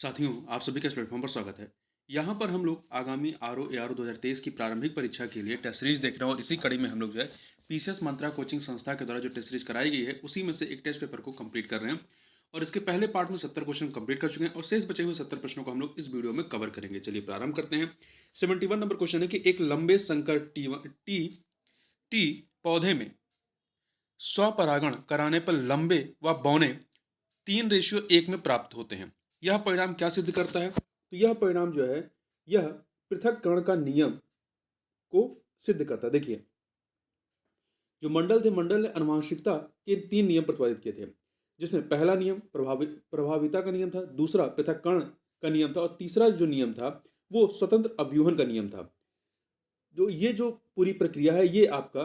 साथियों, आप सभी का इस प्लेटफ़ॉर्म पर स्वागत है। यहाँ पर हम लोग आगामी आरओ-एआरओ 2023 की प्रारंभिक परीक्षा के लिए टेस्ट सीरीज़ देख रहे हैं और इसी कड़ी में हम लोग जो है पीसीएस मंत्रा कोचिंग संस्था के द्वारा जो टेस्ट सीरीज़ कराई गई है, उसी में से एक टेस्ट पेपर को कंप्लीट कर रहे हैं। और इसके पहले पार्ट में 70 क्वेश्चन कंप्लीट कर चुके हैं और शेष बचे हुए 70 प्रश्नों को हम लोग इस वीडियो में कवर करेंगे। चलिए प्रारंभ करते हैं। 71 नंबर क्वेश्चन है कि एक लंबे संकर टी पौधे में स्वपरागण कराने पर लंबे व बौने 3:1 में प्राप्त होते हैं। यह परिणाम क्या सिद्ध करता है? तो यह परिणाम जो है, यह पृथक्करण का नियम को सिद्ध करता है। देखिए, जो मंडल थे, मंडल ने आनुवंशिकता के 3 नियम प्रतिपादित किए थे, जिसमें पहला नियम प्रभाविता का नियम था, दूसरा पृथक्करण का नियम था और तीसरा जो नियम था, वो स्वतंत्र अभ्यूहन का नियम था। जो पूरी प्रक्रिया है, ये आपका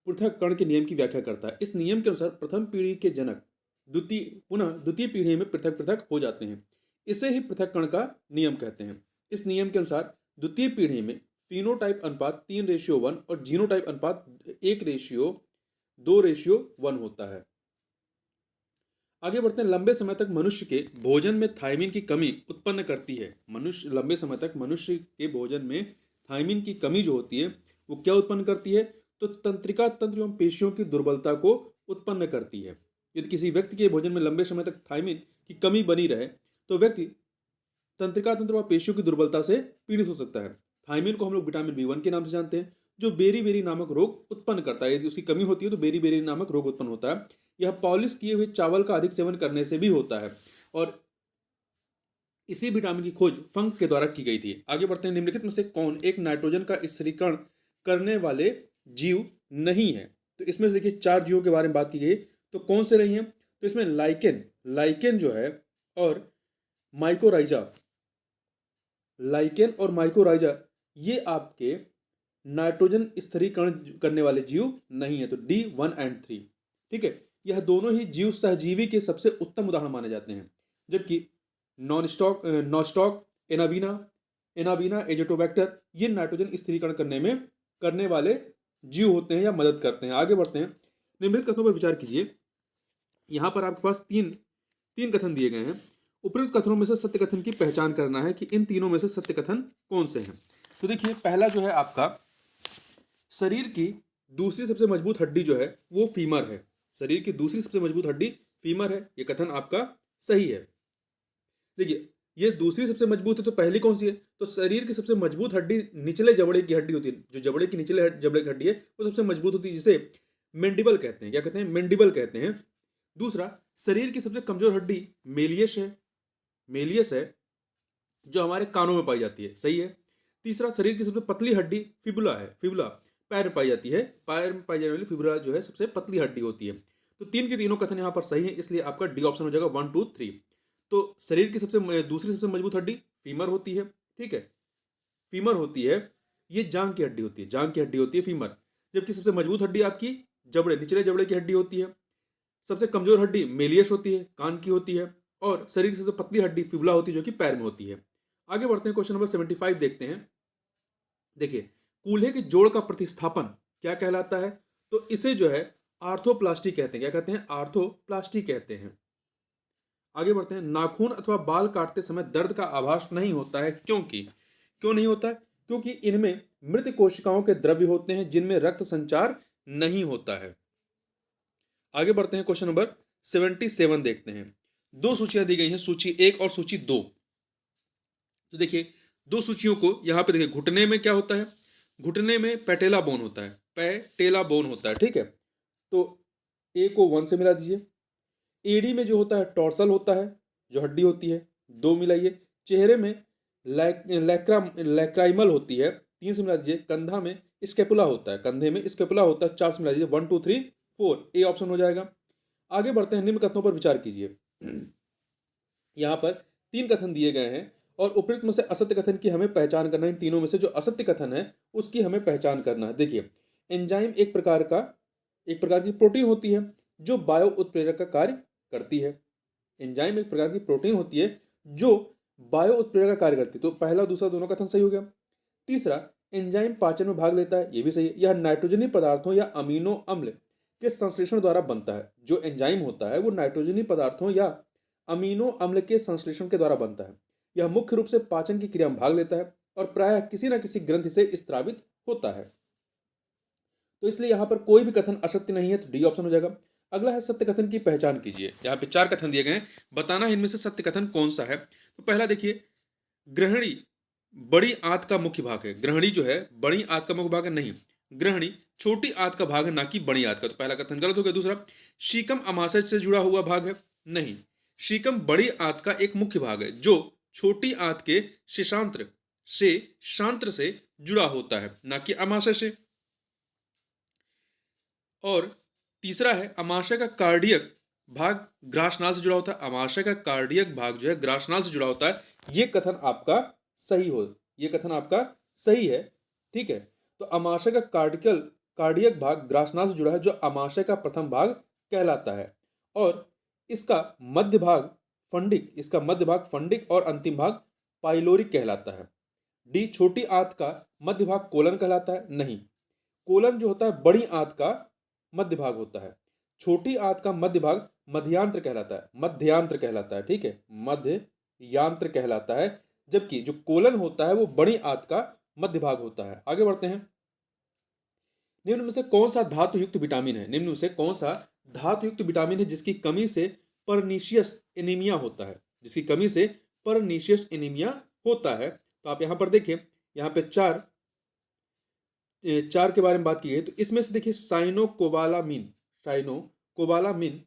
पृथक्करण के नियम की व्याख्या करता है। इस नियम के अनुसार प्रथम पीढ़ी के जनक द्वितीय पीढ़ी में पृथक पृथक हो जाते हैं। इसे ही पृथक्करण का नियम कहते हैं। इस नियम के अनुसार द्वितीय पीढ़ी में फिनोटाइप अनुपात 3:1 और जीनोटाइप अनुपात 1:2:1 होता है। आगे बढ़ते हैं। लंबे समय तक मनुष्य के भोजन में थायमिन की कमी उत्पन्न करती है। लंबे समय तक मनुष्य के भोजन में थायमिन की कमी जो होती है, वो क्या उत्पन्न करती है? तो तंत्रिका तंत्र एवं पेशियों की दुर्बलता को उत्पन्न करती है। यदि किसी व्यक्ति के भोजन में लंबे समय तक थायमिन की कमी बनी रहे, तो व्यक्ति तंत्रिका तंत्र व पेशियों की दुर्बलता से पीड़ित हो सकता है। थायमिन को हम लोग विटामिन B1 के नाम से जानते हैं, जो बेरी-बेरी नामक रोग उत्पन्न करता है। यदि उसकी कमी होती है तो बेरी-बेरी नामक रोग उत्पन्न होता है। यह पॉलिश किए हुए चावल का अधिक सेवन करने से भी होता है और इसी विटामिन की खोज फंक के द्वारा की गई थी। आगे बढ़ते हैं। निम्नलिखित में से कौन एक नाइट्रोजन का स्थिरीकरण करने वाले जीव नहीं है? तो इसमें से देखिए 4 जीवों के बारे में बात की गई, तो कौन से नहीं है? तो इसमें लाइकेन जो है और माइकोराइजा, ये आपके नाइट्रोजन स्थिरीकरण करने वाले जीव नहीं है। तो D1 एंड 3, ठीक है। यह दोनों ही जीव सहजीवी के सबसे उत्तम उदाहरण माने जाते हैं, जबकि नॉस्टॉक, एनावीना, एजेटोबैक्टर, ये नाइट्रोजन स्थिरीकरण करने वाले जीव होते हैं या मदद करते हैं। आगे बढ़ते हैं। निम्नलिखित कथनों पर विचार कीजिए। यहाँ पर आपके पास तीन कथन दिए गए हैं। उपयुक्त कथनों में से सत्य कथन की पहचान करना है कि इन तीनों में से सत्य कथन कौन से हैं। तो देखिए, पहला जो है आपका, शरीर की दूसरी सबसे मजबूत हड्डी जो है वो फीमर है। शरीर की दूसरी सबसे मजबूत हड्डी फीमर है। ये कथन आपका सही है। देखिए, ये दूसरी सबसे मजबूत है तो पहली कौन सी है? तो शरीर की सबसे मजबूत हड्डी निचले जबड़े की हड्डी होती है। जो जबड़े की निचले जबड़े की हड्डी है वो सबसे मजबूत होती है, जिसे मेंडिबल कहते हैं। क्या कहते हैं? मेंडिबल कहते हैं। दूसरा, शरीर की सबसे कमजोर हड्डी मेलियस है, जो हमारे कानों में पाई जाती है। सही है। तीसरा, शरीर की सबसे पतली हड्डी फिबुला पैर में पाई जाती है। पैर में पाई जाने वाली फिबुला जो है सबसे पतली हड्डी होती है। तो तीन के तीनों कथन यहाँ पर सही है, इसलिए आपका डी ऑप्शन हो जाएगा 1, 2, 3। तो शरीर की दूसरी सबसे मजबूत हड्डी फीमर होती है, ठीक है। फीमर होती है, ये जांग की हड्डी होती है फीमर। जबकि सबसे मजबूत हड्डी आपकी निचले जबड़े की हड्डी होती है। सबसे कमजोर हड्डी मेलियस होती है, कान की होती है। और शरीर की सबसे पतली हड्डी फिबुला होती है, जो कि पैर में होती है। आगे बढ़ते हैं। क्वेश्चन नंबर 75 देखते हैं। देखिए, कूल्हे के जोड़ का प्रतिस्थापन क्या कहलाता है? तो इसे जो है आर्थोप्लास्टी कहते हैं। क्या कहते हैं? आर्थोप्लास्टी कहते हैं। आगे बढ़ते हैं। नाखून अथवा बाल काटते समय दर्द का आभास नहीं होता है, क्यों नहीं होता है? क्योंकि इनमें मृत कोशिकाओं के द्रव्य होते हैं, जिनमें रक्त संचार नहीं होता है। आगे बढ़ते हैं। क्वेश्चन नंबर 77 देखते हैं। दो सूचियां दी गई हैं, सूची 1 और सूची 2। तो देखिए, दो सूचियों को यहां पे देखिए। घुटने में क्या होता है? घुटने में पैटेला बोन होता है, ठीक है। तो ए को 1 से मिला दीजिए। एडी में जो होता है टॉर्सल होता है, जो हड्डी होती है, 2 मिलाइए। चेहरे में लैक्राइमल होती है, 3 से मिला दीजिए। कंधे में स्केपुला होता है, 4 से मिला दीजिए। 1, 2, 3, 4, ए ऑप्शन हो जाएगा। आगे बढ़ते हैं। निम्न कथनों पर विचार कीजिए। यहाँ पर 3 कथन दिए गए हैं और उपयुक्त में से असत्य कथन की हमें पहचान करना है। इन तीनों में से जो असत्य कथन है उसकी हमें पहचान करना है। देखिए, एंजाइम एक प्रकार की प्रोटीन होती है जो बायो उत्प्रेरक का कार्य करती है। एंजाइम एक प्रकार की प्रोटीन होती है जो बायो उत्प्रेरक का कार्य करती है। तो पहला दूसरा दोनों कथन सही हो गया। तीसरा, एंजाइम पाचन में भाग लेता है, ये भी सही है। यह नाइट्रोजनी पदार्थों या अमीनो अम्ल के संश्लेषण द्वारा बनता है। जो एंजाइम होता है वो नाइट्रोजनी पदार्थों या अमीनो अम्ल के संश्लेषण के द्वारा बनता है। यह मुख्य रूप से पाचन की क्रिया में भाग लेता है और प्रायः किसी न किसी ग्रंथि से स्त्रावित होता है। तो इसलिए यहाँ पर कोई भी कथन असत्य नहीं है, तो डी ऑप्शन हो जाएगा। अगला है सत्य कथन की पहचान कीजिए। यहाँ पे 4 कथन दिए गए हैं, बताना है इनमें से सत्य कथन कौन सा है। तो पहला देखिए, ग्रहणी बड़ी आंत का मुख्य भाग है। ग्रहणी जो है बड़ी आंत का मुख्य भाग है, नहीं। ग्रहणी छोटी आंत का भाग है, ना कि बड़ी आंत का। तो पहला कथन गलत हो गया। दूसरा, शीकम अमाशय से जुड़ा हुआ भाग है, नहीं। शीकम बड़ी आंत का एक मुख्य भाग है जो छोटी आंत के शिशांत्र से शांत्र से जुड़ा होता है, ना कि अमाशय से। और तीसरा है, अमाशय का कार्डियक भाग ग्रासनाल से जुड़ा होता है। अमाशय का कार्डियक भाग जो है ग्रासनाल से जुड़ा होता है। ये कथन आपका सही हो, ये कथन आपका सही है, ठीक है। तो अमाशय का कार्डियक भाग ग्रासनाल से जुड़ा है, जो अमाशय का प्रथम भाग कहलाता है। और इसका मध्य भाग फंडिक, इसका मध्य भाग फंडिक और अंतिम भाग पाइलोरिक कहलाता है। डी, छोटी आंत का मध्य भाग कोलन कहलाता है, नहीं। कोलन जो होता है बड़ी आंत का मध्य भाग होता है। छोटी आंत का मध्य भाग मध्यांत्र कहलाता है, मध्यांत्र कहलाता है, ठीक है, मध्यांत्र कहलाता है। जबकि जो कोलन होता है वो बड़ी आंत का मध्य भाग होता है। आगे बढ़ते हैं। निम्न में से कौन सा धातु युक्त विटामिन है? निम्न में से कौन सा धातु युक्त विटामिन है जिसकी कमी से परनीशियस एनीमिया होता है? जिसकी कमी से परनीशियस एनीमिया होता है। तो आप यहां पर देखिए, यहां पे चार के बारे में बात की है। तो इसमें से देखिए साइनोकोबालामिन, साइनोकोबालामिन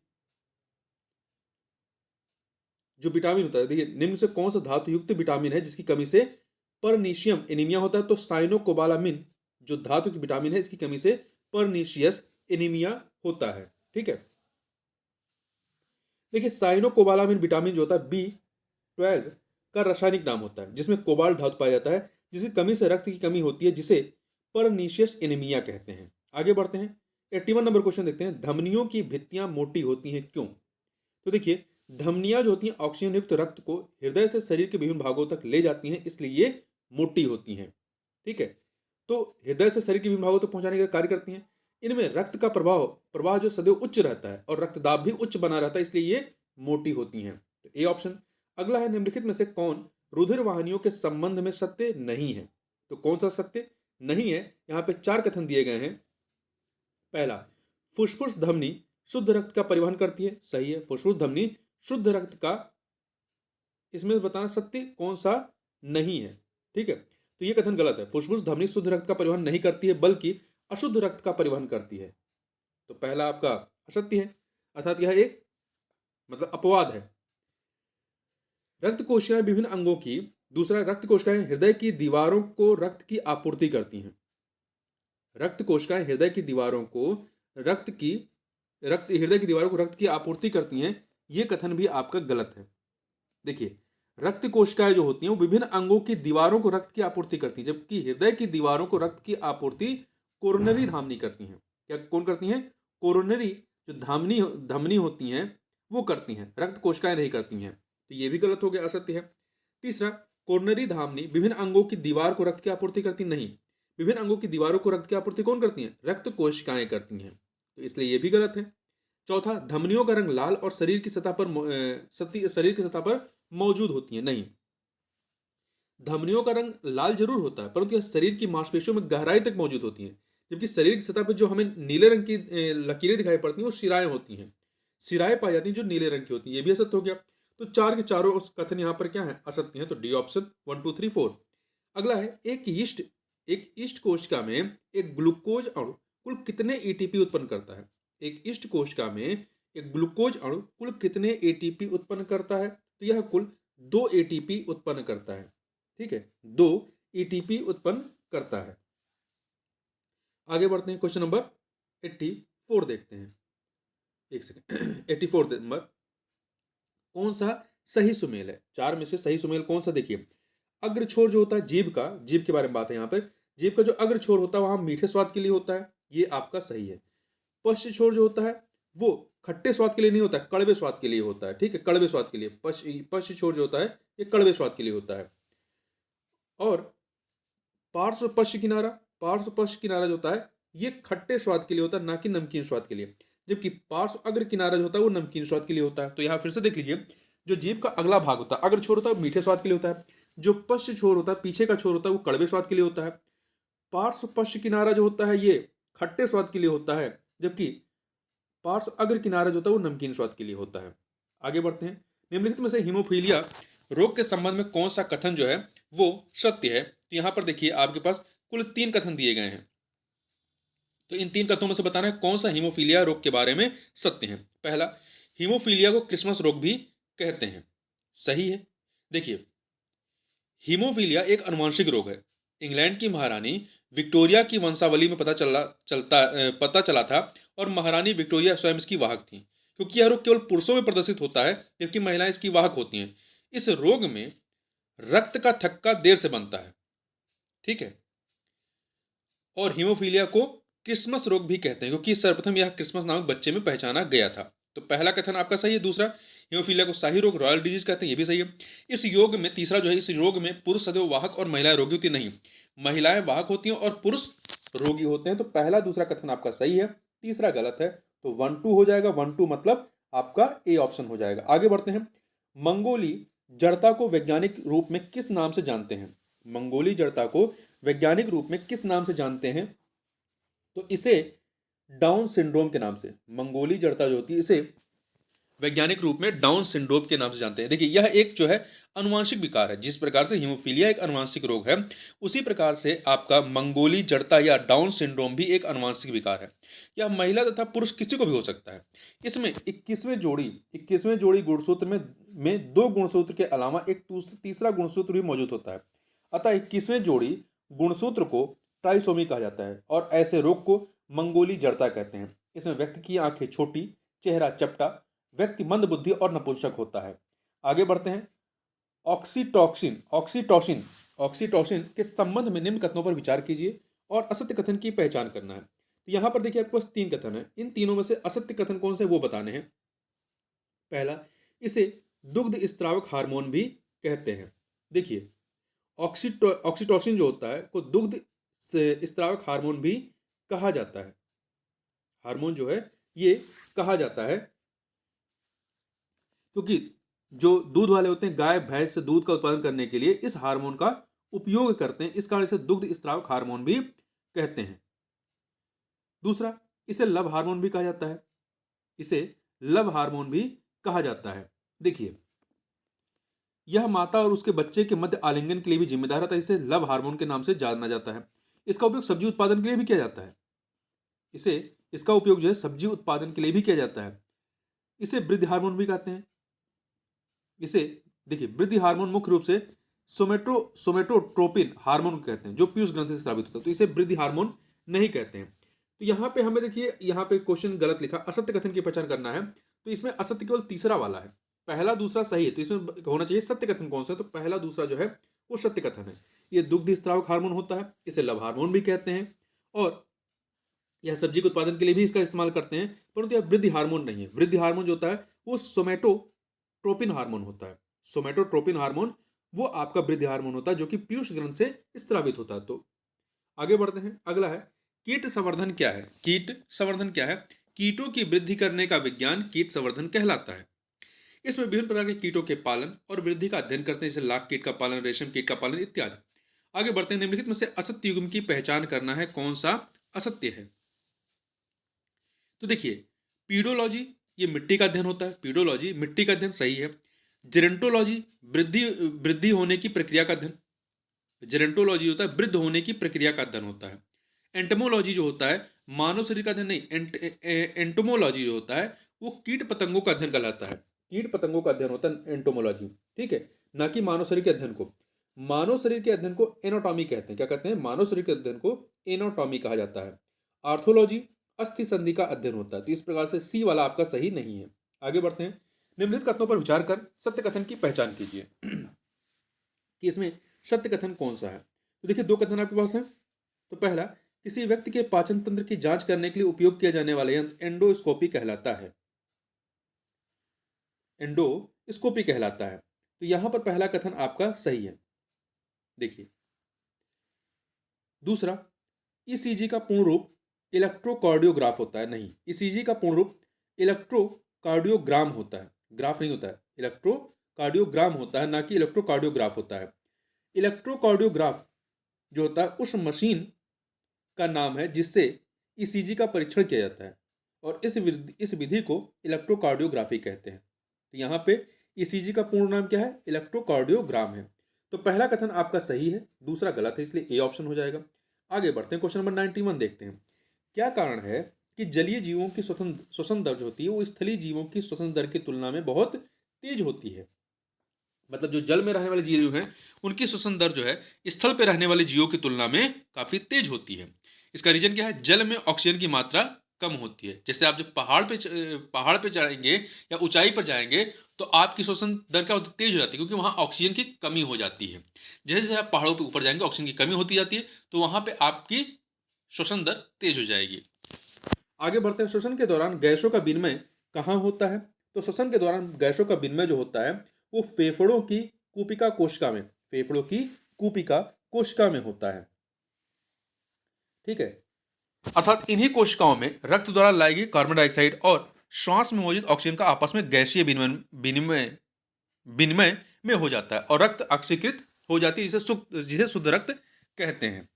जो विटामिन होता है, देखिए निम्न से कौन सा धातु युक्त विटामिन है जिसकी कमी से परनीशियम एनीमिया होता है? तो साइनोकोबालामिन जो धातु की विटामिन है, इसकी कमी से परनीशियस एनीमिया होता है, ठीक है। देखिए साइनोकोबालामिन विटामिन जो होता है B12 का रासायनिक नाम होता है, जिसमें कोबाल्ट धातु पाया जाता है, जिसकी कमी से रक्त की कमी होती है, जिसे परनीशियस एनीमिया कहते हैं। आगे बढ़ते हैं। 81 नंबर क्वेश्चन देखते हैं। धमनियों की भित्तियां मोटी होती हैं क्यों? तो देखिए, धमनियां जो होती हैं ऑक्सीजन युक्त रक्त को हृदय से शरीर के विभिन्न भागों तक ले जाती हैं, इसलिए ये मोटी होती हैं, ठीक है। तो हृदय से शरीर के विभिन्न भागों तक पहुंचाने का कार्य करती हैं। इनमें रक्त का प्रवाह जो सदैव उच्च रहता है और रक्तदाब भी उच्च बना रहता है, इसलिए ये मोटी होती हैं। तो ए ऑप्शन। अगला है, निम्नलिखित में से कौन रुधिर वाहिनियों के संबंध में सत्य नहीं है? तो कौन सा सत्य नहीं है? यहाँ पे 4 कथन दिए गए हैं। पहला, फुसफुस धमनी शुद्ध रक्त का परिवहन करती है, सही है। फुसफुस धमनी शुद्ध रक्त का, इसमें बताना सत्य कौन सा नहीं है, ठीक है। तो ये कथन गलत है। फुसफुस धमनी शुद्ध रक्त का परिवहन नहीं करती है, बल्कि अशुद्ध रक्त का परिवहन करती है। तो पहला आपका असत्य है, अर्थात यह एक मतलब अपवाद है। रक्त कोशिकाएं विभिन्न अंगों की, दूसरा रक्त कोशिकाएं हृदय की दीवारों को रक्त की आपूर्ति करती हैं। रक्त कोशिकाएं हृदय की दीवारों को हृदय की दीवारों को रक्त की आपूर्ति करती हैं, यह कथन भी आपका गलत है। देखिए, रक्त कोशिकाएं जो होती हैं वो विभिन्न अंगों की दीवारों को रक्त की आपूर्ति करती हैं, जबकि हृदय की दीवारों को रक्त की आपूर्ति कोरोनरी धमनी करती हैं। क्या कौन करती हैं? कोरोनरी जो धमनी होती हैं वो करती हैं, रक्त कोशिकाएं नहीं करती हैं। तो ये भी गलत हो गया, असत्य है। तीसरा, कोरोनरी धमनी विभिन्न अंगों की दीवार को रक्त की आपूर्ति करती नहीं। विभिन्न अंगों की दीवारों को रक्त की आपूर्ति कौन करती है? रक्त कोशिकाएं करती हैं, तो इसलिए ये भी गलत है। चौथा, धमनियों का रंग लाल और शरीर की सतह पर मौजूद होती है, नहीं। धमनियों का रंग लाल जरूर होता है, परंतु यह शरीर की मांसपेशियों में गहराई तक मौजूद होती है। जबकि शरीर की सतह पर जो हमें नीले रंग की लकीरें दिखाई पड़ती हैं वो शिराएं होती हैं, शिराएं पाई जाती हैं जो नीले रंग की होती हैं। ये भी असत्य हो गया। तो 4 के चारों उस कथन यहाँ पर क्या है? असत्य है। तो डी ऑप्शन 1 2 3 4। अगला है, एक ईस्ट कोशिका में एक ग्लूकोज अणु कुल कितने एटीपी उत्पन्न करता है? एक ईस्ट कोशिका में एक ग्लूकोज अणु कुल कितने एटीपी उत्पन्न करता है? तो यह कुल 2 एटीपी उत्पन्न करता है, ठीक है, 2 एटीपी उत्पन्न करता है। आगे बढ़ते हैं, क्वेश्चन नंबर 84 देखते हैं। एक सेकंड 84 नंबर, कौन सा सही सुमेल है? 4 में से सही सुमेल कौन सा? देखिए, अग्र छोर जो होता है जीभ के बारे में बात है यहाँ पर। जीभ का जो अग्र छोर होता है वहां मीठे स्वाद के लिए होता है, ये आपका सही है। पश्च छोर जो होता है वो खट्टे स्वाद के लिए नहीं होता है, कड़वे स्वाद के लिए होता है, ठीक है, कड़वे स्वाद के लिए। पश्च छोर जो होता है ये कड़वे स्वाद के लिए होता है। और पार्श्व पश्च किनारा जो होता है ये खट्टे स्वाद के लिए होता है, ना कि नमकीन स्वाद के लिए। जबकि पार्श्व अग्र किनारा जो होता है वो नमकीन स्वाद के लिए होता है। तो यहां फिर से देख लीजिए, जो जीभ का अगला भाग होता है, अग्र छोर होता है, मीठे स्वाद के लिए होता है। जो पश्च छोर होता है, पीछे का छोर होता है, वो कड़वे स्वाद के लिए होता है। पार्श्व पश्च किनारा जो होता है, ये खट्टे स्वाद के लिए होता है, जबकि पार्श्व अग्र किनारा जो होता है वो नमकीन स्वाद के लिए होता है। आगे बढ़ते हैं। निम्नलिखित में से हीमोफीलिया रोग के संबंध में कौन सा कथन जो है वो सत्य है? तो यहां पर देखिए आपके पास कुल 3 कथन दिए गए हैं। तो इन 3 कथनों में से बताना है कौन सा हीमोफीलिया रोग के बारे में सत्य है। पहला, हीमोफीलिया को क्रिसमस रोग भी कहते हैं। सही है। देखिए, हीमोफीलिया एक आनुवंशिक रोग है। इंग्लैंड की महारानी विक्टोरिया की वंशावली में पता चला था और महारानी विक्टोरिया स्वयं इसकी वाहक थी। क्योंकि यह रोग केवल पुरुषों में प्रदर्शित होता है, जबकि महिलाएं इसकी वाहक होती हैं। इस रोग में रक्त का थक्का देर से बनता है। ठीक है। और हीमोफीलिया को क्रिसमस रोग भी कहते हैं, क्योंकि सर्वप्रथम यह क्रिसमस नामक बच्चे में पहचाना गया था। तो पहला कथन आपका सही है। दूसरा, हीमोफीलिया को शाही रोग, रॉयल डिजीज कहते हैं, ये भी सही है। इस योग में तीसरा जो है, इस रोग में पुरुष सदैव वाहक और महिलाएं रोगी होती नहीं, महिलाएं वाहक होती हैं और पुरुष रोगी होते हैं। तो पहला दूसरा कथन आपका सही है, तीसरा गलत है। तो 1-2 हो जाएगा। 1-2 मतलब आपका ए ऑप्शन हो जाएगा। आगे बढ़ते हैं। मंगोली जड़ता को वैज्ञानिक रूप में किस नाम से जानते हैं? मंगोली जड़ता को वैज्ञानिक रूप में किस नाम से जानते हैं? तो इसे डाउन सिंड्रोम के नाम से, मंगोली जड़ता जो होती है इसे वैज्ञानिक रूप में डाउन सिंड्रोम के नाम से जानते हैं। देखिए, यह एक जो है अनुवांशिक विकार है। जिस प्रकार से हीमोफीलिया एक अनुवांशिक रोग है, उसी प्रकार से आपका मंगोली जड़ता या डाउन सिंड्रोम भी एक अनुवांशिक विकार है। यह महिला तथा पुरुष किसी को भी हो सकता है। इसमें 21वें जोड़ी गुणसूत्र में 2 गुणसूत्र के अलावा एक तीसरा गुणसूत्र भी मौजूद होता है। अतः 21वें जोड़ी गुणसूत्र को ट्राइसोमी कहा जाता है और ऐसे रोग को मंगोली जड़ता कहते हैं। इसमें व्यक्ति की आंखें छोटी, चेहरा चपटा, व्यक्ति मंदबुद्धि और नपुंसक होता है। आगे बढ़ते हैं। ऑक्सीटोसिन के संबंध में निम्न कथनों पर विचार कीजिए और असत्य कथन की पहचान करना है। तो यहां पर देखिए आपके पास 3 कथन है। इन तीनों में से असत्य कथन कौन से वो बताने हैं। पहला, इसे दुग्ध स्त्रावक हार्मोन भी कहते हैं। देखिए, ऑक्सीटोसिन जो होता है को दुग्ध स्त्रावक हार्मोन भी कहा जाता है। हार्मोन जो है ये कहा जाता है क्योंकि जो दूध वाले होते हैं, गाय भैंस से दूध का उत्पादन करने के लिए इस हार्मोन का उपयोग करते हैं। इस कारण इसे दुग्ध स्त्रावक हार्मोन भी कहते हैं। दूसरा, इसे लव हार्मोन भी कहा जाता है। इसे लव हार्मोन भी कहा जाता है। देखिए, यह माता और उसके बच्चे के मध्य आलिंगन के लिए भी जिम्मेदार होता है। इसे लव हार्मोन के नाम से जाना जाता है। इसका उपयोग सब्जी उत्पादन के लिए भी किया जाता है। इसका उपयोग जो है सब्जी उत्पादन के लिए भी किया जाता है। इसे वृद्धि हार्मोन भी कहते हैं। इसे देखिए, वृद्धि हार्मोन मुख्य रूप से सोमेटोट्रोपिन हार्मोन कहते हैं, जो पीयूष ग्रंथि से स्रावित होता है। तो इसे वृद्धि हार्मोन नहीं कहते हैं। तो यहाँ पे हमें देखिए, यहाँ पे क्वेश्चन गलत लिखा, असत्य कथन की पहचान करना है। तो इसमें असत्य केवल तीसरा वाला है, पहला दूसरा सही है। तो इसमें होना चाहिए सत्य कथन कौन सा है। तो पहला दूसरा जो है वो सत्य कथन है। ये दुग्ध स्त्रावक हार्मोन होता है, इसे लव हार्मोन भी कहते हैं और यह सब्जी के उत्पादन के लिए भी इसका इस्तेमाल करते हैं, परंतु यह वृद्धि हार्मोन नहीं है। वृद्धि हार्मोन जो होता है वो सोमेटोट्रोपिन हार्मोन होता है। सोमेटोट्रोपिन हार्मोन वो आपका वृद्धि हार्मोन होता है, जो कि पीयूष ग्रंथ से स्त्रावित होता है। तो आगे बढ़ते हैं। अगला है, कीट संवर्धन क्या है? कीट संवर्धन क्या है? कीटों की वृद्धि करने का विज्ञान कीट संवर्धन कहलाता है। इसमें विभिन्न प्रकार के कीटों के पालन और वृद्धि का अध्ययन करते हैं, जैसे लाख कीट का पालन, रेशम कीट का पालन इत्यादि। आगे बढ़ते हैं। निम्नलिखित में से असत्य युग्म की पहचान करना है, कौन सा असत्य है। तो देखिए, पीडोलॉजी ये मिट्टी का अध्ययन होता है। पीडोलॉजी मिट्टी का अध्ययन सही है। जेरेंटोलॉजी वृद्धि वृद्धि होने की प्रक्रिया का अध्ययन, जेरेंटोलॉजी होता है वृद्ध होने की प्रक्रिया का अध्ययन होता है। एंटमोलॉजी जो होता है मानव शरीर का अध्ययन नहीं। एंटोमोलॉजी जो होता है वो कीट पतंगों का अध्ययन कहलाता है। कीट पतंगों का अध्ययन होता है एंटोमोलॉजी, ठीक है, ना कि मानव शरीर के अध्ययन को। मानव शरीर के अध्ययन को एनाटॉमी कहते हैं। क्या कहते हैं? मानव शरीर के अध्ययन को एनाटॉमी कहा जाता है। आर्थोलॉजी अस्थि संधि का अध्ययन होता है। तो इस प्रकार से सी वाला आपका सही नहीं है। आगे बढ़ते हैं। निम्नलिखित कथनों पर विचार कर सत्य कथन की पहचान कीजिए कि इसमें सत्य कथन कौन सा है। तो देखिए, 2 कथन आपके पास है। तो पहला, किसी व्यक्ति के पाचन तंत्र की जांच करने के लिए उपयोग किया जाने वाला यंत्र एंडोस्कोपी कहलाता है। एंडोस्कोपी कहलाता है। तो यहां पर पहला कथन आपका सही है। देखिए, दूसरा, ईसीजी का पूर्ण रूप इलेक्ट्रोकार्डियोग्राफ होता है। नहीं, ईसीजी का पूर्ण रूप इलेक्ट्रोकार्डियोग्राम होता है, ग्राफ नहीं होता है, इलेक्ट्रो इलेक्ट्रोकार्डियोग्राम होता है, ना कि इलेक्ट्रोकार्डियोग्राफ होता है। इलेक्ट्रोकार्डियोग्राफ जो होता है उस मशीन का नाम है जिससे ईसीजी का परीक्षण किया जाता है, और इस विधि को इलेक्ट्रोकार्डियोग्राफी कहते हैं। तो यहाँ पे ईसीजी का पूर्ण नाम क्या है? इलेक्ट्रोकार्डियोग्राम है। तो पहला कथन आपका सही है, दूसरा गलत है, इसलिए ए ऑप्शन हो जाएगा। आगे बढ़ते हैं, क्वेश्चन नंबर 91 देखते हैं। क्या कारण है कि जलीय जीवों की श्वसन दर जो होती है वो स्थलीय जीवों की श्वसन दर की तुलना में बहुत तेज होती है? मतलब जो जल में रहने वाले जीव हैं उनकी श्वसन दर जो है स्थल पे रहने वाले जीवों की तुलना में काफी तेज होती है। इसका रीजन क्या है? जल में ऑक्सीजन की मात्रा कम होती है। जैसे आप जब पहाड़ पे चढ़ेंगे या ऊंचाई पर जाएंगे तो आपकी श्वसन दर क्या होती है? तेज हो जाती है, क्योंकि वहां ऑक्सीजन की कमी हो जाती है। जैसे जैसे आप पहाड़ों पे ऊपर जाएंगे ऑक्सीजन की कमी होती जाती है, तो वहां पे आपकी श्वसन दर तेज हो जाएगी। आगे बढ़ते हैं, श्वसन के दौरान गैसों का विनिमय कहाँ होता है? तो श्वसन के दौरान गैसों का विनिमय जो होता है वो फेफड़ों की कूपिका कोशिका में, फेफड़ों की कूपिका कोशिका में होता है। ठीक है, अर्थात इन्हीं कोशिकाओं में रक्त द्वारा लाई गई कार्बन डाइऑक्साइड और श्वास में मौजूद ऑक्सीजन का आपस में गैसीय विनिमय विनिमय विनिमय में हो जाता है और रक्त ऑक्सीकृत हो जाती है, जिसे शुद्ध रक्त कहते हैं।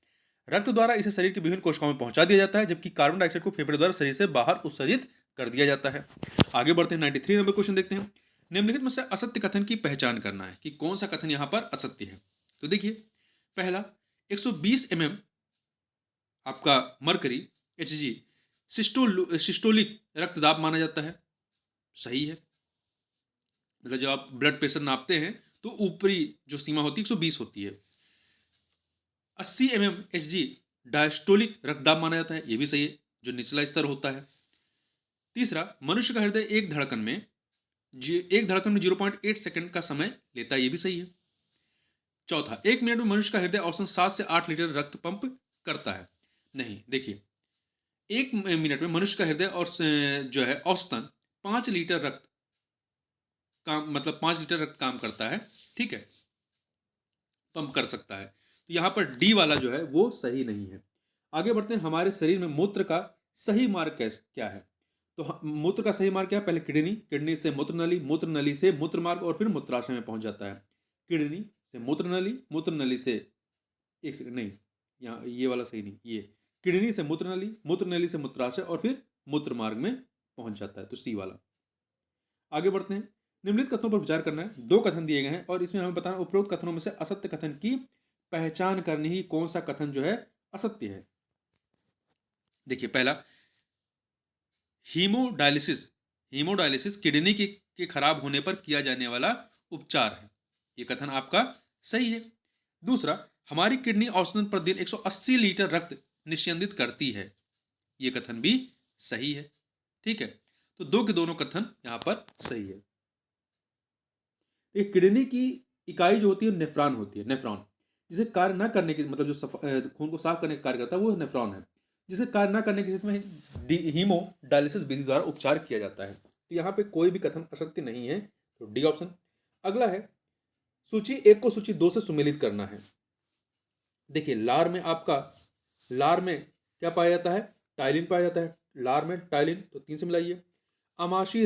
रक्त द्वारा इसे शरीर की विभिन्न कोशिकाओं में पहुंचा दिया जाता है, जबकि कार्बन डाइऑक्साइड को फेफड़े द्वारा शरीर से बाहर उत्सर्जित कर दिया जाता है। आगे बढ़ते हैं, 93 नंबर क्वेश्चन देखते हैं। निम्नलिखित में से असत्य कथन की पहचान करना है कि कौन सा कथन यहां पर असत्य है। तो देखिए, पहला, 120 mm आपका मरकरी Hg सिस्टोलिक रक्तदाब माना जाता है। सही है। मतलब जब आप ब्लड प्रेशर नापते हैं तो ऊपरी जो सीमा होती है 120 होती है। 80 mm Hg डायस्टोलिक रक्तदाब माना जाता है, यह भी सही है, जो निचला स्तर होता है। तीसरा, मनुष्य का हृदय एक धड़कन में 0.8 सेकंड का समय लेता है, यह भी सही है। चौथा, 1 मिनट में मनुष्य का हृदय औसतन 7 से 8 लीटर रक्त पंप करता है। नहीं, देखिए, 1 मिनट में मनुष्य का हृदय और जो है औसतन 5 लीटर रक्त काम, मतलब 5 लीटर रक्त काम करता है। ठीक है, पंप कर सकता है। तो यहां पर डी वाला जो है वो सही नहीं है। आगे बढ़ते हैं, हमारे शरीर में मूत्र का सही मार्ग क्या है? तो मूत्र का सही मार्ग क्या है? पहले किडनी, किडनी से मूत्र नली, मूत्र नली से मूत्र मार्ग और फिर मूत्राशय में पहुंच जाता है। किडनी से मूत्र नली, मूत्र नली से, एक सेकंड, नहीं, यहाँ ये वाला सही नहीं, ये किडनी से मूत्र नली, मूत्र नली से मूत्राशय और फिर मूत्र मार्ग में पहुंच जाता है, तो सी वाला। आगे बढ़ते हैं, निम्नलिखित कथनों पर विचार करना है। 2 कथन दिए गए हैं और इसमें हमें बताना उपरोक्त कथनों में से असत्य कथन की पहचान करनी ही कौन सा कथन जो है असत्य है। देखिए, पहला, हीमोडायलिसिस हीमोडायलिसिस किडनी के खराब होने पर किया जाने वाला उपचार है, यह कथन आपका सही है। दूसरा, हमारी किडनी औसतन प्रतिदिन 180 लीटर रक्त निस्यंदित करती है, यह कथन भी सही है। ठीक है, तो 2 के दोनों कथन यहां पर सही है। एक किडनी की इकाई जो होती है नेफ्रॉन होती है, नेफ्रॉन, जिसे कार्य न करने की, मतलब जो खून को साफ करने का कार्य करता है वो नेफ्रॉन है, जिसे कार्य न करने की स्थिति में हीमो डायलिसिस विधि द्वारा उपचार किया जाता है। तो यहाँ पे कोई भी कथन असत्य नहीं है, तो डी ऑप्शन। अगला है, सूची 1 को सूची 2 से सुमेलित करना है। देखिए, लार में क्या पाया जाता है? टाइलिन पाया जाता है। लार में टाइलिन, तो 3 से मिलाइए। अमाशयी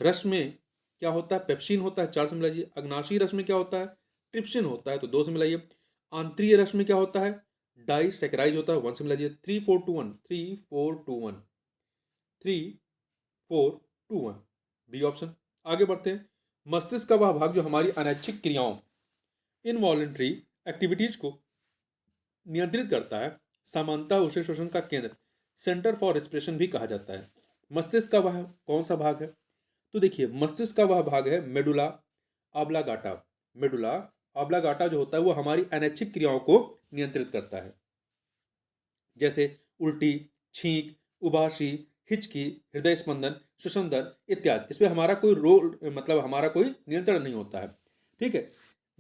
रस में क्या होता है? पेप्सिन होता है, 4 से मिलाइए। अग्नाशयी रस में क्या होता है? ट्रिप्सिन होता है, तो 2 से मिलाइए। आंतरीय रस में क्या होता है? डाइसैकेराइड होता है, 1 से मिलाइए। 3 4 2 1 3 4 2 1 3 4 2 1, बी ऑप्शन। आगे बढ़ते हैं, मस्तिष्क का वह भाग जो हमारी अनैच्छिक क्रियाओं, इनवॉलेंट्री एक्टिविटीज को नियंत्रित करता है, सामान्यतः उसे श्वसन का केंद्र, सेंटर फॉर रेस्पिरेशन भी कहा जाता है। मस्तिष्क का वह कौन सा भाग है? तो देखिए, मस्तिष्क का वह भाग है मेडुला ऑब्लांगाटा। मेडुला ऑब्लांगाटा जो होता है वो हमारी अनैच्छिक क्रियाओं को नियंत्रित करता है, जैसे उल्टी, छींक, उबासी, हिचकी, हृदय स्पंदन, श्वसन दर इत्यादि। इसमें हमारा कोई रोल, मतलब हमारा कोई नियंत्रण नहीं होता है। ठीक है,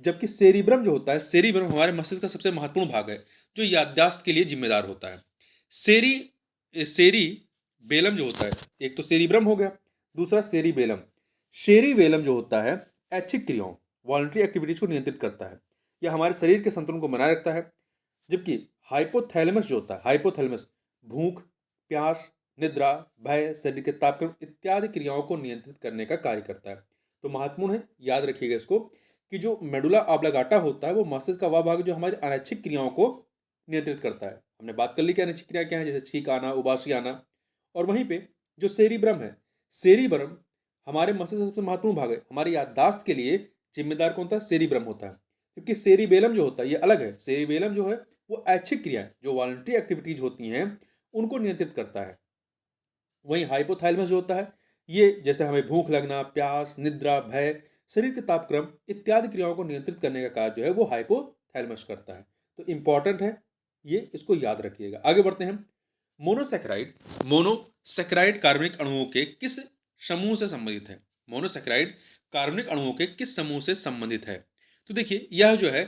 जबकि सेरिब्रम जो होता है, सेरिब्रम हमारे मस्तिष्क का सबसे महत्वपूर्ण भाग है जो याददाश्त के लिए जिम्मेदार होता है। सेरी बेलम जो होता है, एक तो सेरिब्रम हो गया, दूसरा सेरिबेलम। सेरिबेलम जो होता है ऐच्छिक क्रियाओं, वॉलंटरी एक्टिविटीज को नियंत्रित करता है, यह हमारे शरीर के संतुलन को बनाए रखता है। जबकि हाइपोथैलेमस जो होता है, हाइपोथैलेमस भूख, प्यास, निद्रा, भय, शरीर के तापक्रम इत्यादि क्रियाओं को नियंत्रित करने का कार्य करता है। तो महत्वपूर्ण है, याद रखिएगा इसको, कि जो मेडुला ऑब्लिगाटा होता है वो मस्तिष्क का वह भाग जो हमारी अनैच्छिक क्रियाओं को नियंत्रित करता है। हमने बात कर ली कि अनैच्छिक क्रिया क्या है, जैसे छींक आना, उबासी आना। और वहीं पे जो सेरिब्रम है, सेरिब्रम हमारे मस्तिष्क का सबसे महत्वपूर्ण भाग है। हमारी याददाश्त के लिए जिम्मेदार कौन होता है? सेरिब्रम होता है। क्योंकि सेरिबेलम जो होता है ये अलग है। सेरिबेलम जो है वो ऐच्छिक क्रियाएं, जो वॉलंटरी एक्टिविटीज होती हैं, उनको नियंत्रित करता है। वहीं हाइपोथैलेमस जो होता है, ये जैसे हमें भूख लगना, प्यास, निद्रा, भय, शरीर के तापक्रम इत्यादि क्रियाओं को नियंत्रित करने का कार्य जो है वो हाइपोथैलेमस करता है। तो इंपॉर्टेंट है, ये इसको याद रखिएगा। आगे बढ़ते हैं। मोनोसैकेराइड, मोनोसैकेराइड कार्बनिक अणुओं के किस समूह से संबंधित है? मोनोसैकेराइड कार्बनिक अणुओं के किस समूह से संबंधित है? तो देखिए यह जो है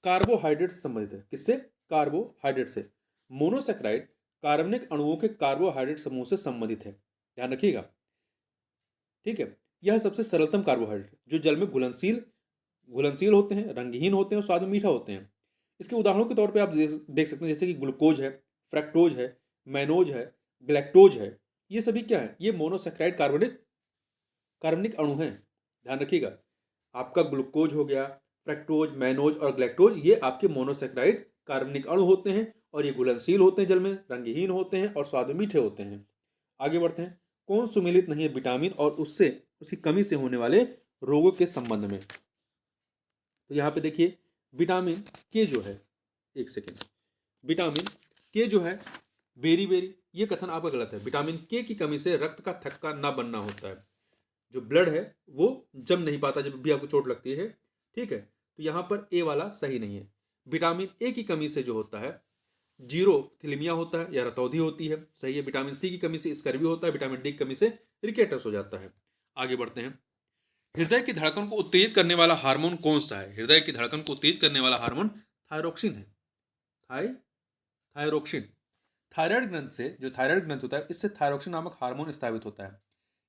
कार्बोहाइड्रेट से संबंधित है। किससे? कार्बोहाइड्रेट से। मोनोसैकेराइड कार्बनिक अणुओं के कार्बोहाइड्रेट समूह से संबंधित है, ध्यान रखिएगा। ठीक है, यह सबसे सरलतम कार्बोहाइड्रेट जो जल में घुलनशील घुलनशील होते हैं, रंगहीन होते हैं और स्वाद में मीठा होते हैं। इसके उदाहरणों के तौर पे आप देख सकते हैं, जैसे कि ग्लूकोज है, फ्रक्टोज है, मैनोज है, ग्लैक्टोज है। ये सभी क्या है? ये मोनोसैकेराइड कार्बनिक अणु हैं, ध्यान रखिएगा। आपका ग्लूकोज हो गया, फ्रक्टोज, मैनोज और ग्लैक्टोज, ये आपके मोनोसैकेराइड कार्बनिक अणु होते हैं और ये घुलनशील होते हैं, जल में रंगहीन होते हैं और स्वाद में मीठे होते हैं। आगे बढ़ते हैं। कौन सुमेलित नहीं है विटामिन और उसकी कमी से होने वाले रोगों के संबंध में? तो यहाँ पे देखिए विटामिन के जो है, एक सेकेंड, विटामिन के जो है बेरी बेरी, ये कथन आपका गलत है। विटामिन के की कमी से रक्त का थक्का ना बनना होता है। जो ब्लड है वो जम नहीं पाता जब भी आपको चोट लगती है। ठीक है, तो यहाँ पर ए वाला सही नहीं है। विटामिन ए की कमी से जो होता है जीरो थीलिमिया होता है या रतौंधी होती है, सही है। विटामिन सी की कमी से स्कर्वी होता है। विटामिन डी की कमी से रिकेटस हो जाता है। आगे बढ़ते हैं। हृदय की धड़कन को उत्तेजित करने वाला हार्मोन कौन सा है? हृदय की धड़कन को उत्तेजित करने वाला हार्मोन थायरोक्सिन है। थायरोक्सिन। थायराइड ग्रंथ से, जो थायराइड ग्रंथ होता है, इससे थायरोक्सिन नामक हार्मोन स्रावित होता है।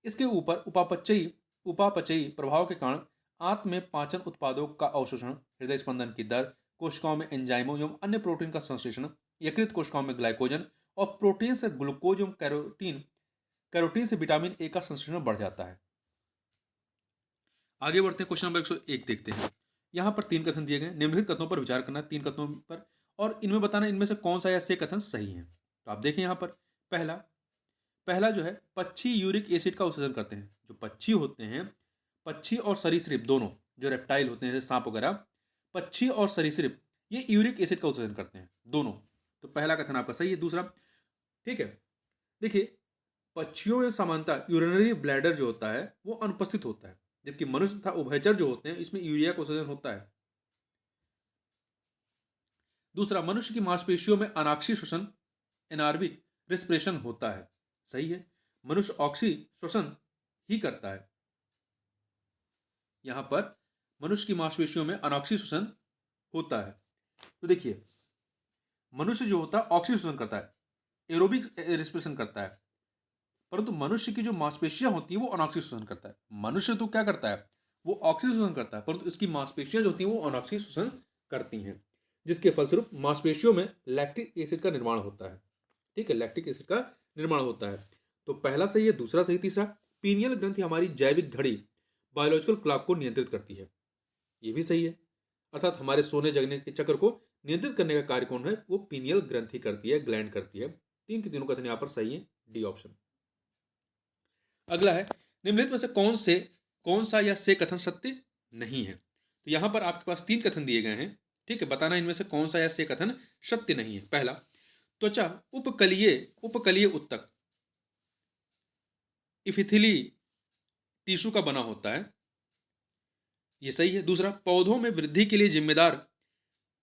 इसके ऊपर उपापचयी प्रभाव के कारण आंत में पाचन उत्पादों का अवशोषण, हृदय स्पंदन की दर, कोशिकाओं में एंजाइमों एवं अन्य प्रोटीन का संश्लेषण, यकृत कोशिकाओं में ग्लाइकोजन और प्रोटीन से ग्लूकोज एवं कैरोटीन से विटामिन ए का संश्लेषण बढ़ जाता है। आगे बढ़ते हैं, क्वेश्चन नंबर 101 देखते हैं। यहाँ पर 3 कथन दिए गए। निम्नलिखित कथनों पर विचार करना, 3 कथनों पर, और इनमें बताना इनमें से कौन सा या से कथन सही है। तो आप देखें यहाँ पर पहला जो है, पक्षी यूरिक एसिड का उत्सर्जन करते हैं। जो पक्षी होते हैं, पक्षी और सरीसृप दोनों, जो रेप्टाइल होते हैं जैसे सांप वगैरह, पक्षी और सरीसृप ये यूरिक एसिड का उत्सर्जन करते हैं दोनों। तो पहला कथन आपका सही है। दूसरा, ठीक है, देखिए पक्षियों में सामान्यतः यूरिनरी ब्लैडर जो होता है वो अनुपस्थित होता है, जबकि मनुष्य तथा उभयचर जो होते हैं इसमें यूरिया का उत्सर्जन होता है। दूसरा, मनुष्य की मांसपेशियों में अनाक्षी श्वसन एनार्विक रिस्पिरेशन होता है, सही है। मनुष्य ऑक्सी श्वसन ही करता है। यहां पर मनुष्य की मांसपेशियों में अनाक्षी श्वसन होता है। तो देखिए मनुष्य जो होता है ऑक्सी श्वसन करता है, एरोबिक रिस्पिरेशन करता है, परंतु मनुष्य की जो मांसपेशियां होती हैं वो अनॉक्सी श्वसन करता है। मनुष्य तो क्या करता है, वो ऑक्सी श्वसन करता है, परंतु इसकी मांसपेशियां जो होती हैं वो अनॉक्सी श्वसन करती हैं, जिसके फलस्वरूप मांसपेशियों में लैक्टिक एसिड का निर्माण होता है। ठीक है, लैक्टिक एसिड का निर्माण होता है। तो पहला सही है, दूसरा सही, तीसरा, पीनियल ग्रंथि हमारी जैविक घड़ी बायोलॉजिकल क्लॉक को नियंत्रित करती है, ये भी सही है। अर्थात हमारे सोने जगने के चक्र को नियंत्रित करने का कार्य कौन है, वो पीनियल ग्रंथि करती है, ग्लैंड करती है। तीन के तीनों कथन यहाँ पर सही है, डी ऑप्शन। अगला है, निम्नलिखित में से कौन सा या से कथन सत्य नहीं है? तो यहां पर आपके पास 3 कथन दिए गए हैं। ठीक है, बताना इनमें से कौन सा या से कथन सत्य नहीं है। पहला, त्वचा उपकलीय उत्तक इपिथेली टिश्यू का बना होता है, ये सही है। दूसरा, पौधों में वृद्धि के लिए जिम्मेदार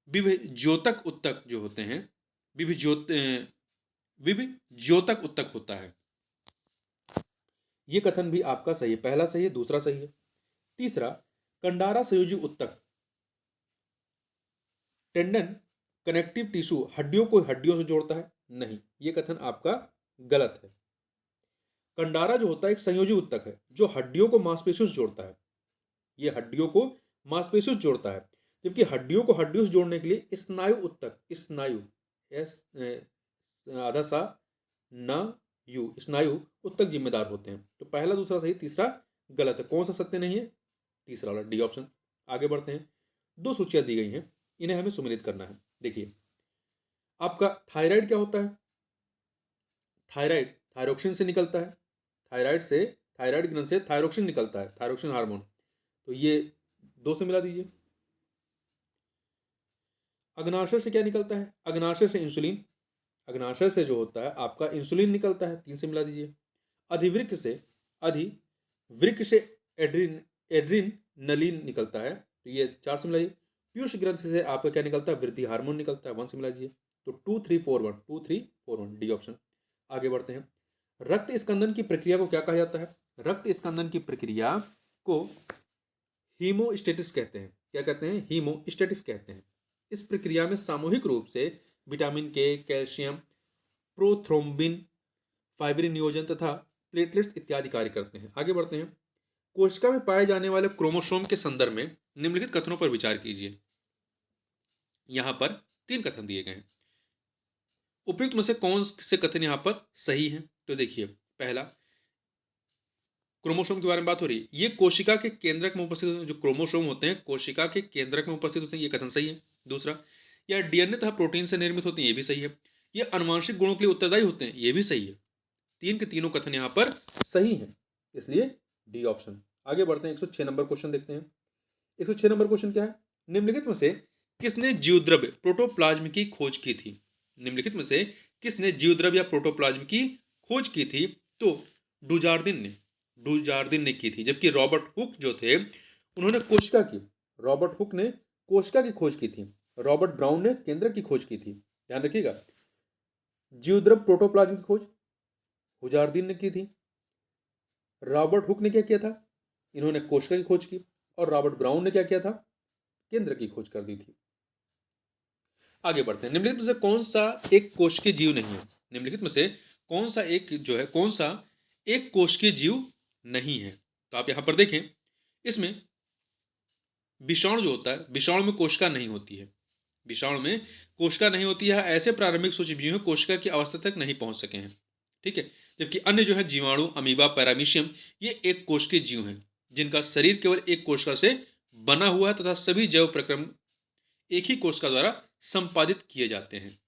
विभज्योतक उत्तक जो होते हैं, विभज्योतक उत्तक होता है, ये कथन भी आपका सही है। पहला सही है, दूसरा सही है। तीसरा, कंडारा संयोजी उत्तक टेंडन कनेक्टिव टिश्यू हड्डियों को हड्डियों से जोड़ता है, नहीं, ये कथन आपका गलत है। कंडारा जो होता है एक संयोजी उत्तक है जो हड्डियों को मांसपेशियों से जोड़ता है, ये हड्डियों को मांसपेशियों से जोड़ता है, जबकि हड्डियों को हड्डियों से जोड़ने के लिए स्नायु उत्तक, स्नायु एस आधा सा न यू, स्नायु उत्तक जिम्मेदार होते हैं। तो पहला दूसरा सही, तीसरा गलत है। कौन सा सत्य नहीं है? तीसरा वाला डी ऑप्शन। आगे बढ़ते हैं, दो सूचियां दी गई हैं, इन्हें हमें सुमेलित करना है। देखिए, आपका थायराइड क्या होता है? थायराइड थायरोक्सिन से निकलता है। थायराइड से, थायराइड ग्रंथ से थायरोक्सिन निकलता है, थायरोक्सिन हार्मोन। तो ये दो से मिला दीजिए। अग्नाशय से क्या निकलता है? अग्नाशय से इंसुलिन, अग्नाशय से जो होता है आपका इंसुलिन निकलता है, तीन से मिला दीजिए। अधिवृक्क से, अधिवृक्क से एड्रिन, एड्रिन नलिन निकलता है, तो ये चार से मिलाइए। पीयूष ग्रंथि से आपका क्या निकलता है? वृद्धि हार्मोन निकलता है, वन से मिला दीजिए। तो 2 3 4 1, 2 3 4 1, डी ऑप्शन। आगे बढ़ते हैं, रक्त स्कंदन की प्रक्रिया को क्या कहा जाता है? रक्त स्कंदन की प्रक्रिया को हीमोस्टेटिस कहते हैं। क्या कहते हैं? हीमोस्टेटिस कहते हैं। इस प्रक्रिया में सामूहिक रूप से विटामिन के, कैल्शियम, प्रोथ्रोम्बिन, फाइब्रिन नियोजन तथा प्लेटलेट्स इत्यादि कार्य करते हैं। आगे बढ़ते हैं, कोशिका में पाए जाने वाले क्रोमोसोम के संदर्भ में निम्नलिखित कथनों पर विचार कीजिए। यहां पर तीन कथन दिए गए हैं, उपयुक्त में से कौन से कथन यहां पर सही हैं? तो देखिए, पहला, क्रोमोसोम के बारे में बात हो रही है, ये कोशिका के केंद्रक में उपस्थित होते हैं। जो क्रोमोसोम होते हैं कोशिका के केंद्रक में उपस्थित होते हैं, ये कथन सही है। दूसरा, यह डीएनए तथा प्रोटीन से निर्मित होते हैं, ये भी सही है। ये अनुवांशिक गुणों के लिए उत्तरदायी होते हैं, ये भी सही है। तीन के तीनों कथन यहां पर सही हैं, इसलिए डी ऑप्शन। आगे बढ़ते हैं, 106 नंबर क्वेश्चन देखते हैं। 106 नंबर क्वेश्चन क्या है? निम्नलिखित में से किसने जीवद्रव्य प्रोटोप्लाज्म की खोज की थी? निम्नलिखित में से किसने जीवद्रव्य या प्रोटोप्लाज्म की खोज की थी? तो डुजार्डिन ने की थी, जबकि रॉबर्ट हुक जो थे उन्होंने कोशिका की, रॉबर्ट हुक ने कोशिका की खोज की थी, रॉबर्ट ब्राउन ने केंद्रक की खोज की थी। ध्यान रखिएगा, जीवद्रव्य प्रोटोप्लाज्म की खोज हुजार्डिन ने की थी, रॉबर्ट हुक ने क्या किया था? इन्होंने कोशिका की खोज की, और रॉबर्ट ब्राउन ने क्या किया था? केंद्र की खोज कर दी थी। आगे बढ़ते हैं, निम्नलिखित में से कौन सा एक कोशिकीय जीव नहीं है? निम्नलिखित में से कौन सा एक जो है, कौन सा एक कोशिकीय जीव नहीं है? तो आप यहां पर देखें, इसमें विषाणु जो होता है, विषाणु में कोशिका नहीं होती है, विषाणु में कोशिका नहीं होती है। ऐसे प्रारंभिक सूक्ष्म जीव हैं कोशिका की अवस्था तक नहीं पहुंच सके हैं, ठीक है। जबकि अन्य जो है जीवाणु, अमीबा, पैरामीशियम, ये एक कोशिकीय जीव हैं, जिनका शरीर केवल एक कोशिका से बना हुआ है तथा सभी जैव प्रक्रम एक ही कोशिका द्वारा संपादित किए जाते हैं।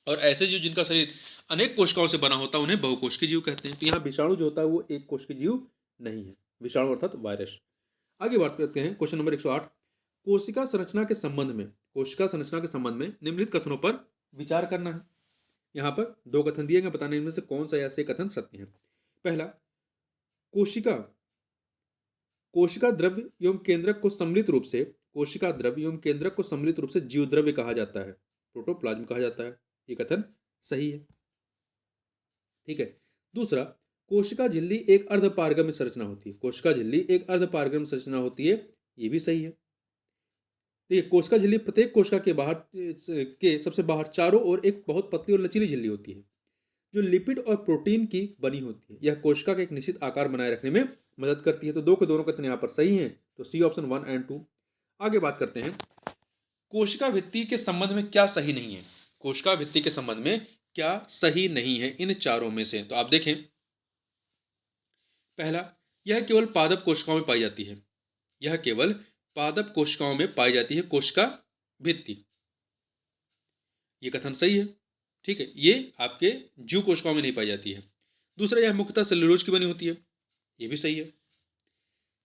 और ऐसे जीव जिनका शरीर अनेक कोशिकाओं से बना होता है उन्हें बहुकोशिकीय जीव कहते हैं। तो यहाँ विषाणु जो होता है वो एक कोशिकीय जीव नहीं है, विषाणु अर्थात वायरस। आगे बात करते हैं, क्वेश्चन नंबर 108, कोशिका संरचना के संबंध में, कोशिका संरचना के संबंध में निम्नलिखित कथनों पर विचार करना है। यहाँ पर दो कथन दिए गए, बताने इनमें से कौन सा ऐसे कथन सत्य है। पहला, कोशिका कोशिका द्रव्य एवं केंद्रक को सम्मिलित रूप से, कोशिका द्रव्य एवं केंद्रक को सम्मिलित रूप से जीव द्रव्य कहा जाता है, प्रोटोप्लाज्म कहा जाता है। ये कथन सही है, ठीक है। दूसरा, कोशिका झिल्ली एक अर्धपारगम्य संरचना होती है, कोशिका झिल्ली एक अर्धपारगम्य संरचना होती है, ये भी सही है। देखिए, कोशिका झिल्ली प्रत्येक कोशिका के बाहर के सबसे बाहर चारों ओर एक बहुत पतली और लचीली झिल्ली होती है, जो लिपिड और प्रोटीन की बनी होती है। यह कोशिका का एक निश्चित आकार बनाए रखने में मदद करती है। तो दो के दोनों कथन यहाँ पर सही हैं, तो सी ऑप्शन 1 एंड 2। आगे बात करते हैं, कोशिका भित्ति के संबंध में क्या सही नहीं है? कोशिका भित्ति के संबंध में क्या सही नहीं है इन चारों में से? तो आप देखें, पहला, यह केवल पादप कोशिकाओं में पाई जाती है, यह केवल पादप कोशिकाओं में पाई जाती है कोशिका भित्ति, ये कथन सही है, ठीक है। ये आपके जीव कोशिकाओं में नहीं पाई जाती है। दूसरा, यह मुख्यतः सेलुलोज की बनी होती है, ये भी सही है।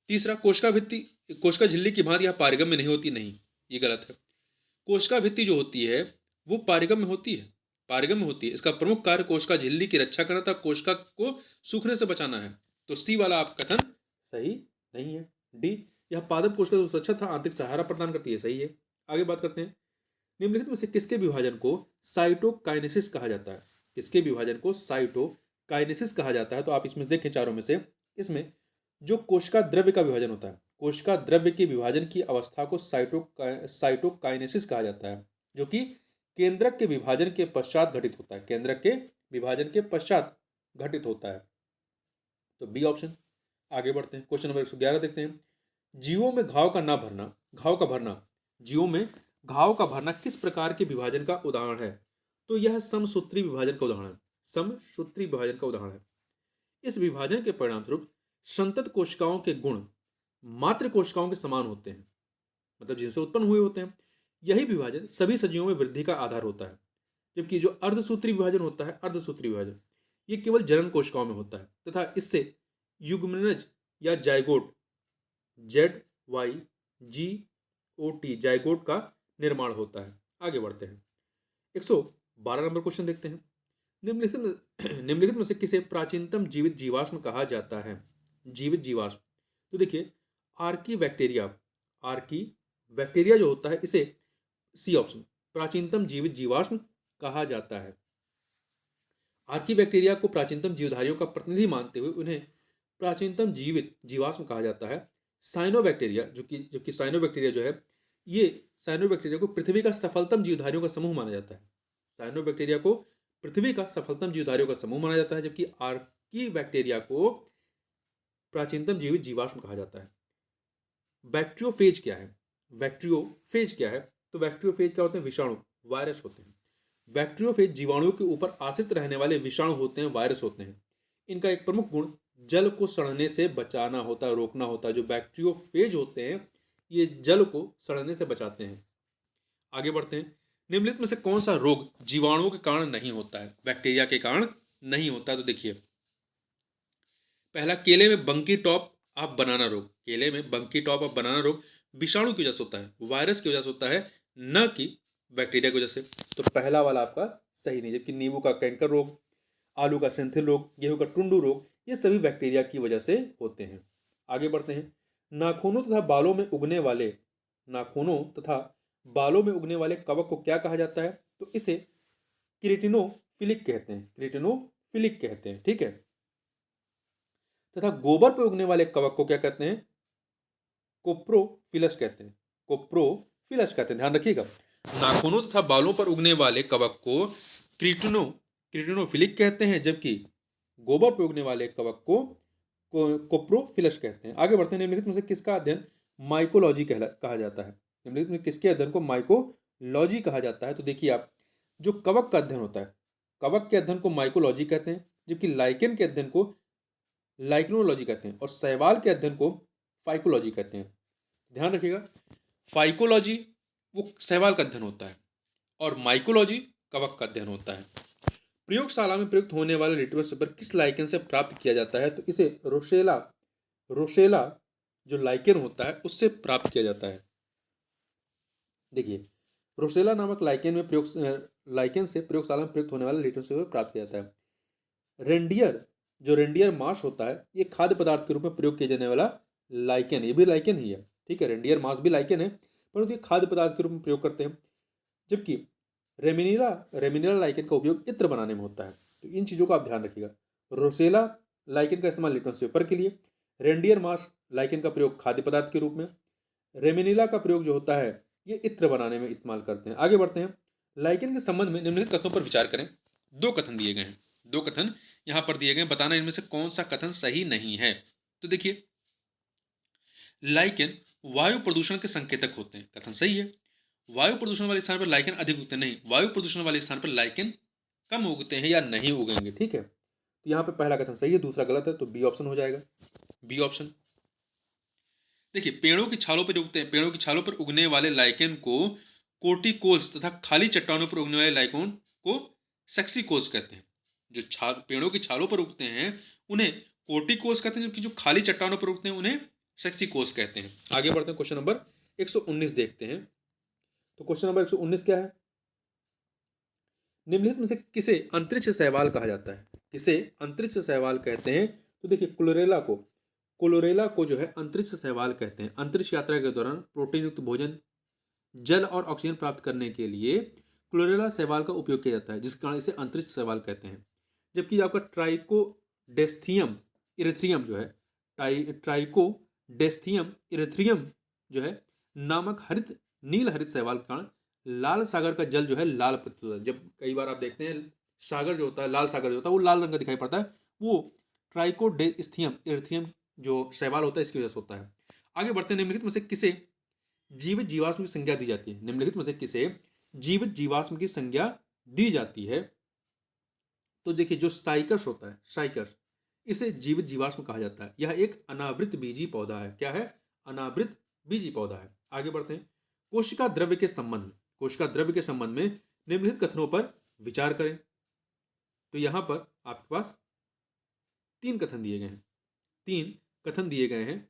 तीसरा, कोशिका भित्ति कोशिका झिल्ली की भांति यह पारगम्य में नहीं होती, नहीं, ये गलत है। कोशिका भित्ति जो होती है वो पारगम्य में होती है, पारगम्य में होती है। इसका प्रमुख कार्य कोशिका झिल्ली की रक्षा करना था, कोशिका को सूखने से बचाना है। तो सी वाला आप कथन सही नहीं है। डी, यह पादप कोशिका जो सुरक्षा था आंतरिक सहारा प्रदान करती है, सही है। आगे बात करते हैं, निम्नलिखित में से किसके विभाजन को साइटोकाइनेसिस कहा जाता है? किसके विभाजन को साइटोकाइनेसिस कहा जाता है? तो आप इसमें देखें चारों में से, इसमें जो कोशिका द्रव्य का विभाजन होता है, कोशिका द्रव्य के विभाजन की अवस्था को साइटोकाइनेसिस कहा जाता है, जो कि केंद्रक के विभाजन के पश्चात घटित होता है, केंद्रक के विभाजन के पश्चात घटित होता है। तो बी ऑप्शन। आगे बढ़ते हैं, क्वेश्चन नंबर 111 देखते हैं, जीवों में घाव का ना भरना, घाव का भरना, जीवों में घाव का भरना किस प्रकार के विभाजन का उदाहरण है? तो यह समसूत्री विभाजन का उदाहरण है, समसूत्री विभाजन का उदाहरण है। इस विभाजन के परिणाम स्वरूप संतत कोशिकाओं के गुण मातृ कोशिकाओं के समान होते हैं, मतलब जिनसे उत्पन्न हुए होते हैं। यही विभाजन सभी सजीवों में वृद्धि का आधार होता है, जबकि जो अर्धसूत्री विभाजन होता है, अर्धसूत्री विभाजन, ये केवल जनन कोशिकाओं में होता है तथा इससे युग्मनज या जाइगोट, ZYGOT जाइगोट का निर्माण होता है। आगे बढ़ते हैं, 112 नंबर क्वेश्चन देखते हैं। निम्नलिखित में निम्नलिखित में से किसे प्राचीनतम जीवित जीवाश्म कहा जाता है? जीवित जीवाश्म, तो देखिए आर्की बैक्टीरिया, आर्की बैक्टीरिया जो होता है इसे, सी ऑप्शन, प्राचीनतम जीवित जीवाश्म कहा जाता है। आर्की बैक्टीरिया को प्राचीनतम जीवधारियों का प्रतिनिधि मानते हुए उन्हें प्राचीनतम जीवित जीवाश्म कहा जाता है। साइनोबैक्टीरिया जबकि साइनोबैक्टीरिया जो है, ये साइनोबैक्टीरिया को पृथ्वी का सफलतम जीवधारियों का समूह माना जाता है। साइनोबैक्टीरिया को पृथ्वी का सफलतम जीवधारियों का समूह माना जाता है, जबकि आर्की बैक्टीरिया को प्राचीनतम जीवित जीवाश्म कहा जाता है। बैक्टीरियोफेज क्या है? बैक्टीरियोफेज क्या है? तो बैक्टीरियोफेज क्या होते हैं? विषाणु, वायरस होते हैं। बैक्टीरियोफेज जीवाणुओं के ऊपर आश्रित रहने वाले विषाणु होते हैं, वायरस होते हैं। इनका एक प्रमुख गुण जल को सड़ने से बचाना होता है, रोकना होता है। जो बैक्टीरियोफेज होते हैं ये जल को सड़ने से बचाते हैं। आगे बढ़ते हैं, निम्नलिखित में से कौन सा रोग जीवाणुओं के कारण नहीं होता है, बैक्टीरिया के कारण नहीं होता है? तो देखिए, पहला, केले में बंकी टॉप ऑफ बनाना रोग। केले में बंकी टॉप ऑफ बनाना रोग विषाणु की वजह से होता है, वायरस की वजह से होता है, न कि बैक्टीरिया की वजह से। तो पहला वाला आपका सही नहीं। जबकि नींबू का कैंकर रोग, आलू का सेंथिल रोग, गेहूं का टुंडू रोग, ये सभी बैक्टीरिया की वजह से होते हैं। आगे बढ़ते हैं, नाखूनों तथा बालों में उगने वाले, नाखूनों तथा बालों में उगने वाले कवक को क्या कहा जाता है? तो इसे क्रिटिनोफिलिक कहते हैं, क्रिटिनोफिलिक कहते हैं, ठीक है। तथा गोबर पर उगने वाले कवक को क्या कहते हैं? कोप्रोफिलस कहते हैं, कोप्रोफिलस कहते हैं, ध्यान रखिएगा। नाखूनों तथा बालों पर उगने वाले कवक को क्रिटिनोफिलिक कहते हैं, जबकि गोबर पर उगने वाले कवक को कोप्रोफिलस कहते हैं। आगे बढ़ते हैं, निम्नलिखित में से किसका अध्ययन माइकोलॉजी कहा जाता है? निम्नलिखित में किसके अध्ययन को माइकोलॉजी कहा जाता है? तो देखिए आप, जो कवक का अध्ययन होता है, कवक के अध्ययन को माइकोलॉजी कहते हैं, जबकि लाइकेन के अध्ययन को लाइक्नोलॉजी कहते हैं, और शैवाल के अध्ययन को फाइकोलॉजी कहते हैं। ध्यान रखिएगा, फाइकोलॉजी वो शैवाल का अध्ययन होता है और माइकोलॉजी कवक का अध्ययन होता है। प्रयोगशाला में प्रयुक्त होने वाले लिटमस पेपर किस लाइकेन से प्राप्त किया जाता है? तो इसे रोशेला जो लाइकेन होता है उससे प्राप्त किया जाता है। देखिए, रोशेला नामक लाइकेन से प्रयोगशाला में प्रयुक्त होने वाले लिटमस पेपर प्राप्त किया जाता है। रेंडियर मास होता है, ये खाद्य पदार्थ के रूप में प्रयोग किया जाने वाला लाइकेन, ये भी लाइकेन ही है, ठीक है। रेंडियर मास भी लाइकेन है, परंतु ये खाद्य पदार्थ के रूप में प्रयोग करते हैं। जबकि रेमिनिला लाइकेन का उपयोग इत्र बनाने में होता है। तो इन चीज़ों का आप ध्यान रखिएगा। रोसेला लाइकेन का इस्तेमाल लिटमस पेपर के लिए, रेंडियर मास लाइकेन का प्रयोग खाद्य पदार्थ के रूप में, रेमिनिला का प्रयोग जो होता है ये इत्र बनाने में इस्तेमाल करते हैं। आगे बढ़ते हैं, लाइकेन के संबंध में निम्नलिखित कथनों पर विचार करें। दो कथन दिए गए हैं, दो कथन यहां पर दिए गए, बताना इनमें से कौन सा कथन सही नहीं है। तो देखिए, लाइकेन वायु प्रदूषण के संकेतक होते हैं, कथन सही है। वायु प्रदूषण वाले स्थान पर लाइकेन अधिक उगते नहीं, वायु प्रदूषण वाले स्थान पर लाइकेन कम उगते हैं या नहीं उगेंगे, ठीक है। तो यहाँ पे पहला कथन सही है, दूसरा गलत है, तो बी ऑप्शन हो जाएगा, बी ऑप्शन। देखिए, पेड़ों की छालों पर उगते हैं, पेड़ों की छालों पर उगने वाले लाइकेन को कोर्टिकोल्स तथा खाली चट्टानों पर उगने वाले लाइकोन को सेक्सिकोल्स कहते हैं। जो पेड़ों की छालों पर उगते हैं उन्हें कोर्टिकोल्स कहते हैं, जबकि जो खाली चट्टानों पर उगते हैं उन्हें सेक्सिकोल्स कहते हैं। आगे बढ़ते हैं, क्वेश्चन नंबर 119 देखते हैं। तो क्वेश्चन नंबर 119 क्या है? निम्नलिखित में से किसे अंतरिक्ष शैवाल कहा जाता है? किसे अंतरिक्ष शैवाल कहते हैं? तो देखिए, क्लोरेला को जो है अंतरिक्ष शैवाल कहते हैं। अंतरिक्ष यात्रा के दौरान प्रोटीन युक्त भोजन, जल और ऑक्सीजन प्राप्त करने के लिए क्लोरेला शैवाल का उपयोग किया जाता है, जिस कारण इसे अंतरिक्ष शैवाल कहते हैं। जबकि आपका ट्राइकोडेस्थियम इरेथ्रियम जो है, ट्राइकोडेस्थियम इरेथ्रियम जो है नामक नील हरित शैवाल के कारण लाल सागर का जल जो है लाल प्रतीत होता है। जब कई बार आप देखते हैं सागर जो होता है, लाल सागर जो होता है वो लाल रंग का दिखाई पड़ता है, वो ट्राइकोडेस्थियम इरेथ्रियम जो शैवाल होता है इसकी वजह से होता है। आगे बढ़ते हैं, निम्नलिखित में से किसे जीवित जीवाश्म की संज्ञा दी जाती है? निम्नलिखित में से किसे जीवित जीवाश्म की संज्ञा दी जाती है? तो देखिए, जो साइकस होता है, साइकस, इसे जीवित जीवाश्म कहा जाता है। यह एक अनावृत बीजी पौधा है। क्या है? अनावृत बीजी पौधा है। आगे बढ़ते हैं। कोशिका द्रव्य के संबंध में निम्नलिखित कथनों पर विचार करें। तो यहां पर आपके पास तीन कथन दिए गए हैं।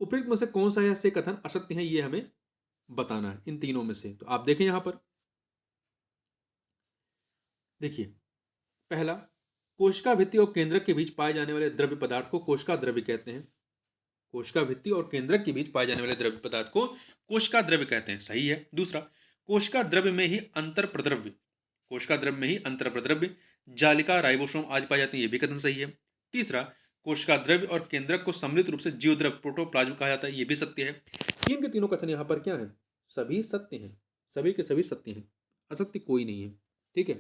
उपयुक्त में से कौन सा ऐसे कथन असत्य है, ये हमें बताना है इन तीनों में से। तो आप देखें यहां पर, देखिए पहला, कोशिका भित्ति और केंद्रक के बीच पाए जाने वाले द्रव्य पदार्थ को कोशिका द्रव्य कहते हैं। कोशिका भित्ति और केंद्रक के बीच पाए जाने वाले द्रव्य पदार्थ को कोशिका द्रव्य कहते हैं, सही है। दूसरा, कोशिका द्रव्य में ही अंतर प्रद्रव्य जालिका राइबोसोम आदि पाए जाते हैं, ये भी कथन सही है। तीसरा, कोशिका द्रव्य और केंद्रक को सम्मिलित रूप से जीवद्रव्य प्रोटोप्लाज्म कहा जाता है, ये भी सत्य है। तीन के तीनों कथन यहाँ पर क्या है, सभी सत्य हैं, सभी के सभी सत्य हैं, असत्य कोई नहीं है। ठीक है।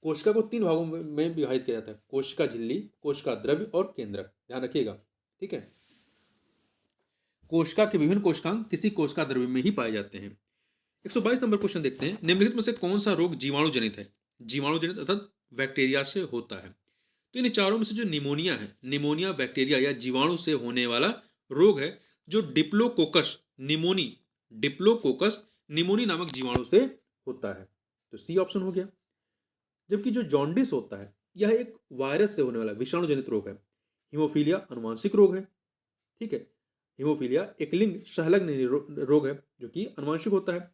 कोशिका को तीन भागों में विभाजित किया जाता है, कोशिका झिल्ली, कोशिका द्रव्य और केंद्रक, ध्यान रखिएगा। ठीक है। कोशिका के विभिन्न कोशिकांग किसी कोशिका द्रव्य में ही पाए जाते हैं। 122 नंबर क्वेश्चन देखते हैं। निम्नलिखित में से कौन सा रोग जीवाणु जनित है? जीवाणु अर्थात बैक्टीरिया से होता है। तो इन चारों में से जो निमोनिया है, निमोनिया बैक्टीरिया या जीवाणु से होने वाला रोग है, जो डिप्लोकोकस निमोनी नामक जीवाणु से होता है। तो सी ऑप्शन हो गया। जबकि जो जॉन्डिस होता है, यह एक वायरस से होने वाला विषाणु जनित रोग है। हीमोफीलिया अनुवांशिक रोग है। ठीक है। हीमोफीलिया एक लिंग संलग्न रोग है जो कि अनुवांशिक होता है।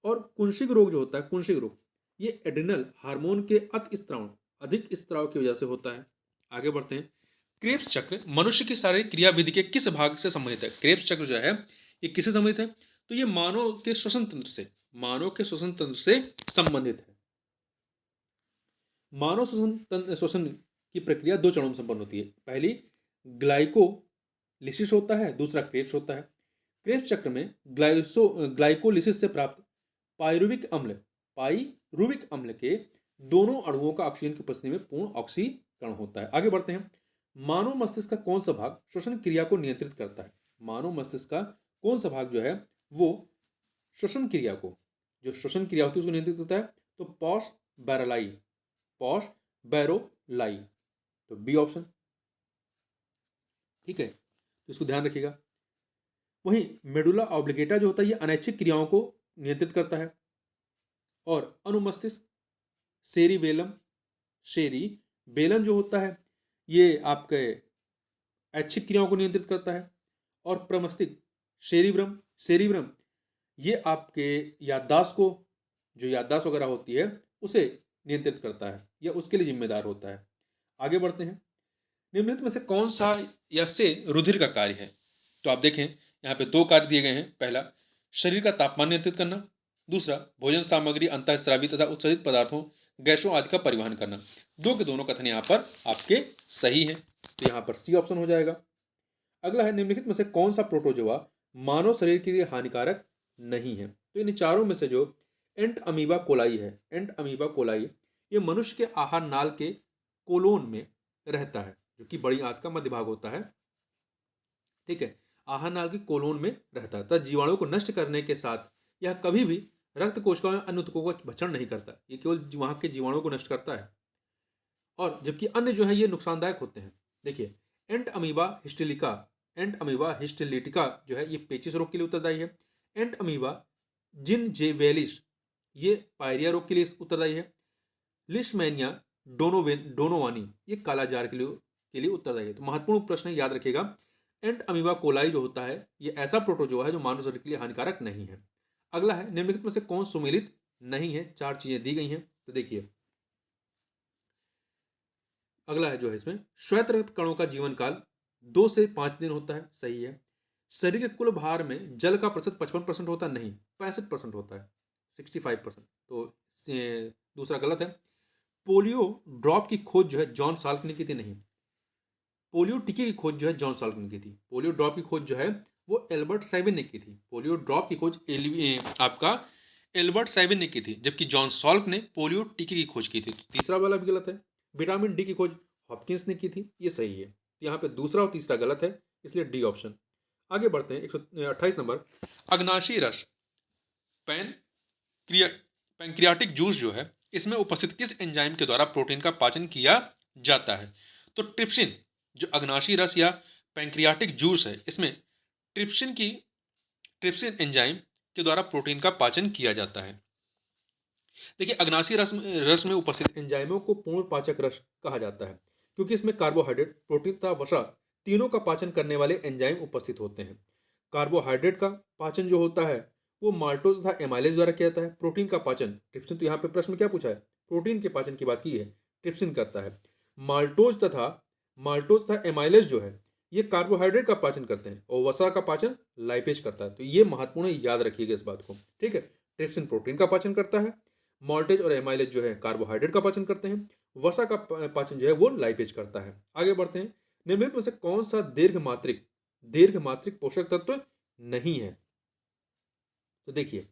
और कुंशिक रोग जो होता है, कुंशिक रोग, ये एड्रिनल हार्मोन के अधिक स्त्राव की वजह से होता है। आगे बढ़ते हैं। क्रेब्स चक्र मनुष्य की शारीरिक क्रियाविधि के किस भाग से संबंधित है? क्रेब्स चक्र जो है ये किससे संबंधित है? तो ये मानव के श्वसन तंत्र से संबंधित है। मानव श्वसन की प्रक्रिया दो चरणों में संपन्न होती है। पहली ग्लाइकोलिसिस होता है, दूसरा क्रेब्स होता है। क्रेब्स चक्र में ग्लाइकोलिसिस से प्राप्त पाइरुविक अम्ल के दोनों अणुओं का ऑक्सीजन की उपस्थिति में पूर्ण ऑक्सीकरण होता है। आगे बढ़ते हैं। मानव मस्तिष्क का कौन सा भाग श्वसन क्रिया को नियंत्रित करता है? मानव मस्तिष्क का कौन सा भाग जो है वो श्वसन क्रिया होती है उसको नियंत्रित करता है? तो पॉस बैरोलाई, तो बी ऑप्शन। ठीक है, तो इसको ध्यान रखिएगा। वहीं मेडुला ऑब्लिगेटा जो होता है ये अनैच्छिक क्रियाओं को नियंत्रित करता है। और अनुमस्तिष्क सेरिबेलम जो होता है ये आपके ऐच्छिक क्रियाओं को नियंत्रित करता है। और प्रमस्तिष्क सेरिब्रम ये आपके याददाश्त वगैरह होती है उसे नियंत्रित करता है या उसके लिए जिम्मेदार होता है। आगे बढ़ते हैं। निम्नलिखित में से कौन सा या से रुधिर का कार्य है? तो आप देखें यहाँ पे दो कार्य दिए गए हैं। पहला, शरीर का तापमान नियंत्रित करना। दूसरा, भोजन सामग्री अंतःस्रावी तथा उत्सर्जित पदार्थों गैसों आदि का परिवहन करना। दो के दोनों कथन यहाँ पर आपके सही हैं, तो यहाँ पर सी ऑप्शन हो जाएगा। अगला है, निम्नलिखित में से कौन सा प्रोटोजोआ मानव शरीर के लिए हानिकारक नहीं है? तो इन चारों में से जो एंट अमीबा कोलाई ये मनुष्य के आहार नाल के कोलोन में रहता है, जो कि बड़ी आंत का मध्य भाग होता है। ठीक है, आहार नाल के कोलोन में रहता है तथा जीवाणु को नष्ट करने के साथ यह कभी भी रक्त कोशिकाओं में अन्य ऊतकों का भक्षण नहीं करता, ये केवल वहां के जीवाणु को नष्ट करता है। और जबकि अन्य जो है ये नुकसानदायक होते हैं। देखिए, एंट अमीबा हिस्टेलिटिका जो है ये पेचिस रोग के लिए उत्तरदायी है। एंट अमीबा जिनजेवेलिस ये पायरिया रोग के लिए उत्तरदायी है। लिशमैनिया डोनोवानी ये कालाजार के लिए उत्तरदायी है। तो महत्वपूर्ण प्रश्न याद रखिएगा, एंट अमीबा कोलाई जो होता है ये ऐसा प्रोटोजोआ है जो मानव शरीर के लिए हानिकारक नहीं है। अगला है, निम्नलिखित में से कौन सुमेलित नहीं है? चार चीजें दी गई हैं, तो देखिए अगला है जो है इसमें श्वेत रक्त कणों का जीवन काल 2 से 5 दिन होता है, सही है। शरीर के कुल भार में जल का प्रतिशत 55% होता नहीं, 65% होता है, 65%, तो दूसरा गलत है। पोलियो ड्रॉप की खोज जो है जॉन साल्क ने की थी, नहीं। पोलियो टीके की खोज जो है जॉन साल्क ने की थी। पोलियो ड्रॉप की खोज जो है वो एल्बर्ट साइबिन ने की थी। पोलियो ड्रॉप की खोज एल्बर्ट साइबिन ने की थी, जबकि जॉन साल्क ने पोलियो टीके की खोज की थी। तो तीसरा वाला भी गलत है। विटामिन डी की खोज हॉपकिंस ने की थी, ये सही है। यहाँ पे दूसरा और तीसरा गलत है, इसलिए डी ऑप्शन। आगे बढ़ते हैं। 128 नंबर, अग्नाशी रस पैंक्रियाटिक जूस जो है इसमें उपस्थित किस एंजाइम के द्वारा प्रोटीन का पाचन किया जाता है? तो ट्रिप्सिन जो अग्नाशी रस या पैंक्रियाटिक जूस है इसमें ट्रिप्सिन एंजाइम के द्वारा प्रोटीन का पाचन किया जाता है। देखिए, अग्नाशी रस में उपस्थित एंजाइमों को पूर्ण पाचक रस कहा जाता है, क्योंकि इसमें कार्बोहाइड्रेट, प्रोटीन तथा वसा तीनों का पाचन करने वाले एंजाइम उपस्थित होते हैं। कार्बोहाइड्रेट का पाचन जो होता है वो माल्टोज तथा एमाइलेज द्वारा किया जाता है। प्रोटीन का पाचन ट्रिप्सिन, तो यहाँ पे प्रश्न में क्या पूछा है, प्रोटीन के पाचन की बात की है, ट्रिप्सिन करता है। माल्टोज तथा एमाइलेज जो है ये कार्बोहाइड्रेट का पाचन करते हैं और वसा का पाचन लाइपेज करता है। तो ये महत्वपूर्ण है, याद रखिएगा इस बात को, ठीक है। ट्रिप्सिन प्रोटीन का पाचन करता है, मॉल्टेज और एमाइलेज जो है कार्बोहाइड्रेट का पाचन करते हैं, वसा का पाचन जो है वो लाइपेज करता है। आगे बढ़ते हैं, निम्नलिखित में से कौन सा दीर्घ मात्रिक पोषक तत्व नहीं है। तो देखिए,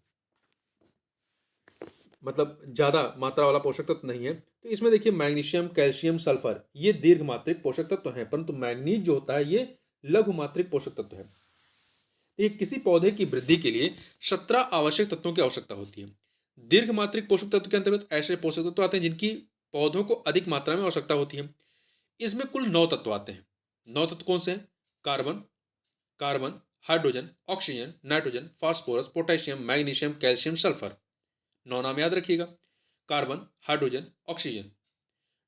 मतलब ज्यादा मात्रा वाला पोषक तत्व नहीं है, तो इसमें देखिए मैग्नीशियम, कैल्शियम, सल्फर ये दीर्घ मात्रिक पोषक तत्व हैं, परंतु मैग्नीज जो होता है ये लघु मात्रिक पोषक तत्व है। ये किसी पौधे की वृद्धि के लिए 17 आवश्यक तत्वों की आवश्यकता होती है। दीर्घ मात्रिक पोषक तत्व के अंतर्गत ऐसे पोषक तत्व आते हैं जिनकी पौधों को अधिक मात्रा में आवश्यकता होती है। इसमें कुल 9 तत्व आते हैं। 9 तत्व कौन से हैं? Carbon, hydrogen, oxygen, nitrogen, phosphorus, potassium, magnesium, calcium, sulphur. 9 नाम याद रखिएगा, carbon, hydrogen, oxygen,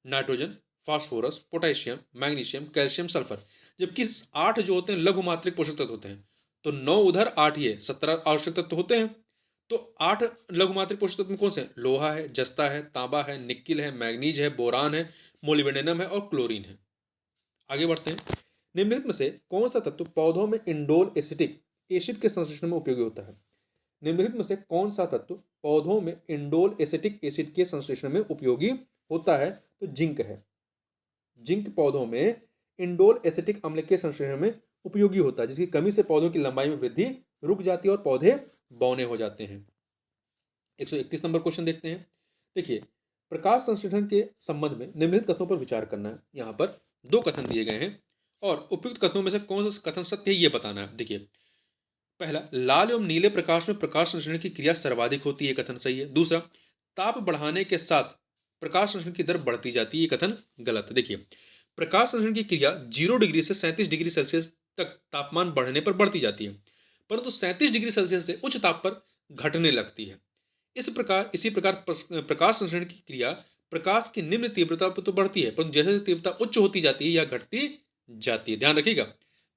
nitrogen, phosphorus, potassium, magnesium, calcium, sulphur. जबकि 8 जो होते हैं लघु मात्रिक पोषक तत्व होते हैं। तो 9 उधर, 8 ये, 17 आवश्यक तत्व होते हैं। तो 8 लघु मात्रिक पोषक तत्व में कौन से? लोहा है, जस्ता है, तांबा है, निकिल है, मैग्नीज है, बोरान है, मोलिब्डेनम है और क्लोरीन है। आगे बढ़ते हैं, निम्नलिखित में से कौन सा तत्व पौधों में इंडोल एसिटिक एसिड के संश्लेषण में उपयोगी होता है? निम्नलिखित में से कौन सा तत्व पौधों में इंडोल एसिटिक एसिड के संश्लेषण में उपयोगी होता है? तो जिंक है। जिंक पौधों में इंडोल एसिटिक अम्ल के संश्लेषण में उपयोगी होता है, जिसकी कमी से पौधों की लंबाई में वृद्धि रुक जाती है और पौधे बौने हो जाते हैं। 131 नंबर क्वेश्चन देखते हैं। देखिए, प्रकाश संश्लेषण के संबंध में निम्नलिखित कथनों पर विचार करना है। यहाँ पर 2 कथन दिए गए हैं और उपयुक्त कथनों में से कौन सा कथन सत्य है ये बताना है। देखिए, पहला, लाल एवं नीले प्रकाश में प्रकाश संश्लेषण की क्रिया सर्वाधिक होती है, कथन सही है। दूसरा, ताप बढ़ाने के साथ प्रकाश संश्लेषण की दर बढ़ती जाती है, ये कथन गलत है। देखिए, प्रकाश संश्लेषण की क्रिया 0 डिग्री से 37 डिग्री सेल्सियस तक तापमान बढ़ने पर बढ़ती जाती है, परंतु 37 डिग्री सेल्सियस से उच्च ताप पर घटने लगती है। इसी प्रकार प्रकाश संश्लेषण की क्रिया प्रकाश की निम्न तीव्रता पर तो बढ़ती है, परंतु जैसे तीव्रता उच्च होती जाती है या घटती जाती है। ध्यान रखिएगा,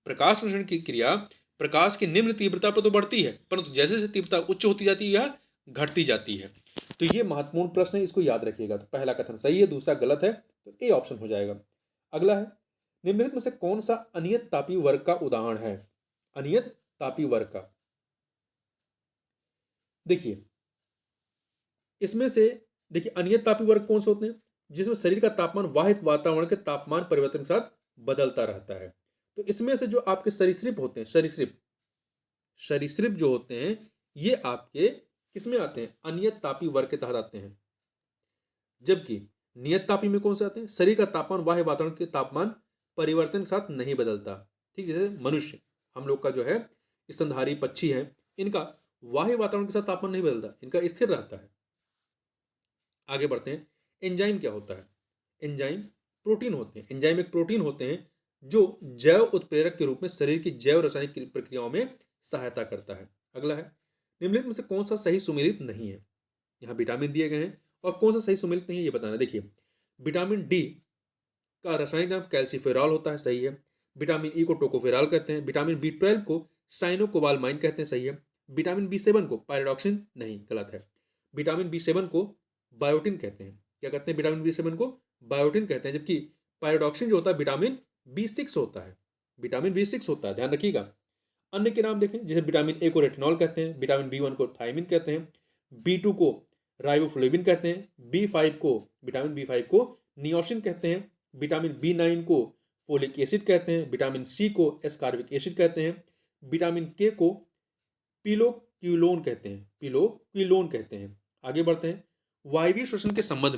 प्रकाश संश्लेषण की क्रिया प्रकाश की निम्न तीव्रता पर तो बढ़ती है, परंतु जैसे जैसे तीव्रता उच्च होती जाती है या घटती जाती है। तो ये महत्वपूर्ण प्रश्न है, इसको याद रखिएगा। तो पहला कथन सही है, दूसरा गलत है, तो ए ऑप्शन हो जाएगा। अगला है, निम्नलिखित में से कौन सा अनियत तापीय वर्ग का उदाहरण है? अनियत तापीय वर्ग का, देखिए इसमें से, देखिए अनियत तापीय वर्ग कौन से होते हैं? जिसमें शरीर का तापमान वाहित वातावरण के तापमान परिवर्तन के साथ बदलता रहता है। तो इसमें से जो आपके सरीसृप होते हैं, सरीसृप जो होते हैं ये आपके किसमें आते हैं? अनियत तापीय वर्ग के तहत आते हैं। जबकि नियत तापीय में कौन से आते हैं? शरीर का तापमान वाह्य वातावरण के तापमान परिवर्तन के साथ नहीं बदलता। ठीक, जैसे मनुष्य, हम लोग का जो है स्तनधारी पक्षी है, इनका वाह्य वातावरण के साथ तापमान नहीं बदलता, इनका स्थिर रहता है। आगे बढ़ते हैं, एंजाइम क्या होता है? एंजाइम प्रोटीन होते हैं। एंजाइम एक प्रोटीन होते हैं जो जैव उत्प्रेरक के रूप में शरीर की जैव रासायनिक प्रक्रियाओं में सहायता करता है। अगला है, निम्नलिखित में से कौन सा सही सुमेलित नहीं है? यहाँ विटामिन दिए गए हैं और कौन सा सही सुमेलित नहीं है ये बताना। देखिए, विटामिन डी का रासायनिक नाम कैल्सीफेरॉल होता है, सही है। विटामिन ई को टोकोफेरॉल कहते हैं। विटामिन बी 12 को साइनोकोबालमाइन कहते हैं, सही है। विटामिन बी 7 को पायरोडॉक्सिन, नहीं, गलत है। विटामिन बी 7 को बायोटिन कहते हैं। क्या कहते हैं? विटामिन बी 7 को बायोटिन कहते हैं, जबकि पायरोडॉक्सिन जो होता है विटामिन बी 6 होता है। विटामिन बी 6 होता है, ध्यान रखिएगा। अन्य के नाम देखें, जैसे विटामिन ए को रेटिनॉल कहते हैं, विटामिन बी 1 को थायमिन कहते हैं, बी 2 को राइबोफ्लेविन कहते हैं, विटामिन बी 5 को नियोसिन कहते हैं, विटामिन बी 9 को फोलिक एसिड कहते हैं, विटामिन सी को एस्कॉर्बिक एसिड कहते हैं, विटामिन के को पिलोक्यूलोन कहते हैं। आगे बढ़ते हैं, वायवीय श्वसन के संबंध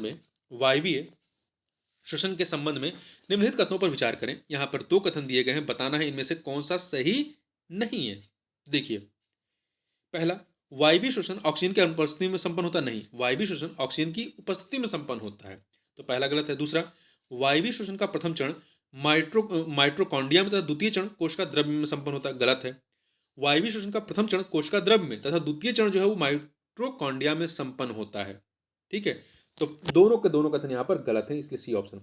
में निम्नलिखित कथनों पर विचार करें। यहां पर 2 कथन दिए गए हैं, बताना है इनमें से कौन सा सही नहीं है। देखिए, पहला, वायवीय श्वसन ऑक्सीजन की अनुपस्थिति में संपन्न होता नहीं। वायवीय श्वसन ऑक्सीजन की उपस्थिति में संपन्न होता है, तो पहला गलत है। दूसरा, वायवीय श्वसन का प्रथम चरण माइटोकॉन्ड्रिया में तथा द्वितीय चरण कोशिका द्रव्य में संपन्न होता है, गलत है। वायवीय श्वसन का प्रथम चरण कोशिका द्रव्य में तथा द्वितीय चरण जो है वो माइटोकॉन्ड्रिया में संपन्न होता है। ठीक है, तो दोनों के दोनों कथन यहाँ पर गलत है, इसलिए सी ऑप्शन।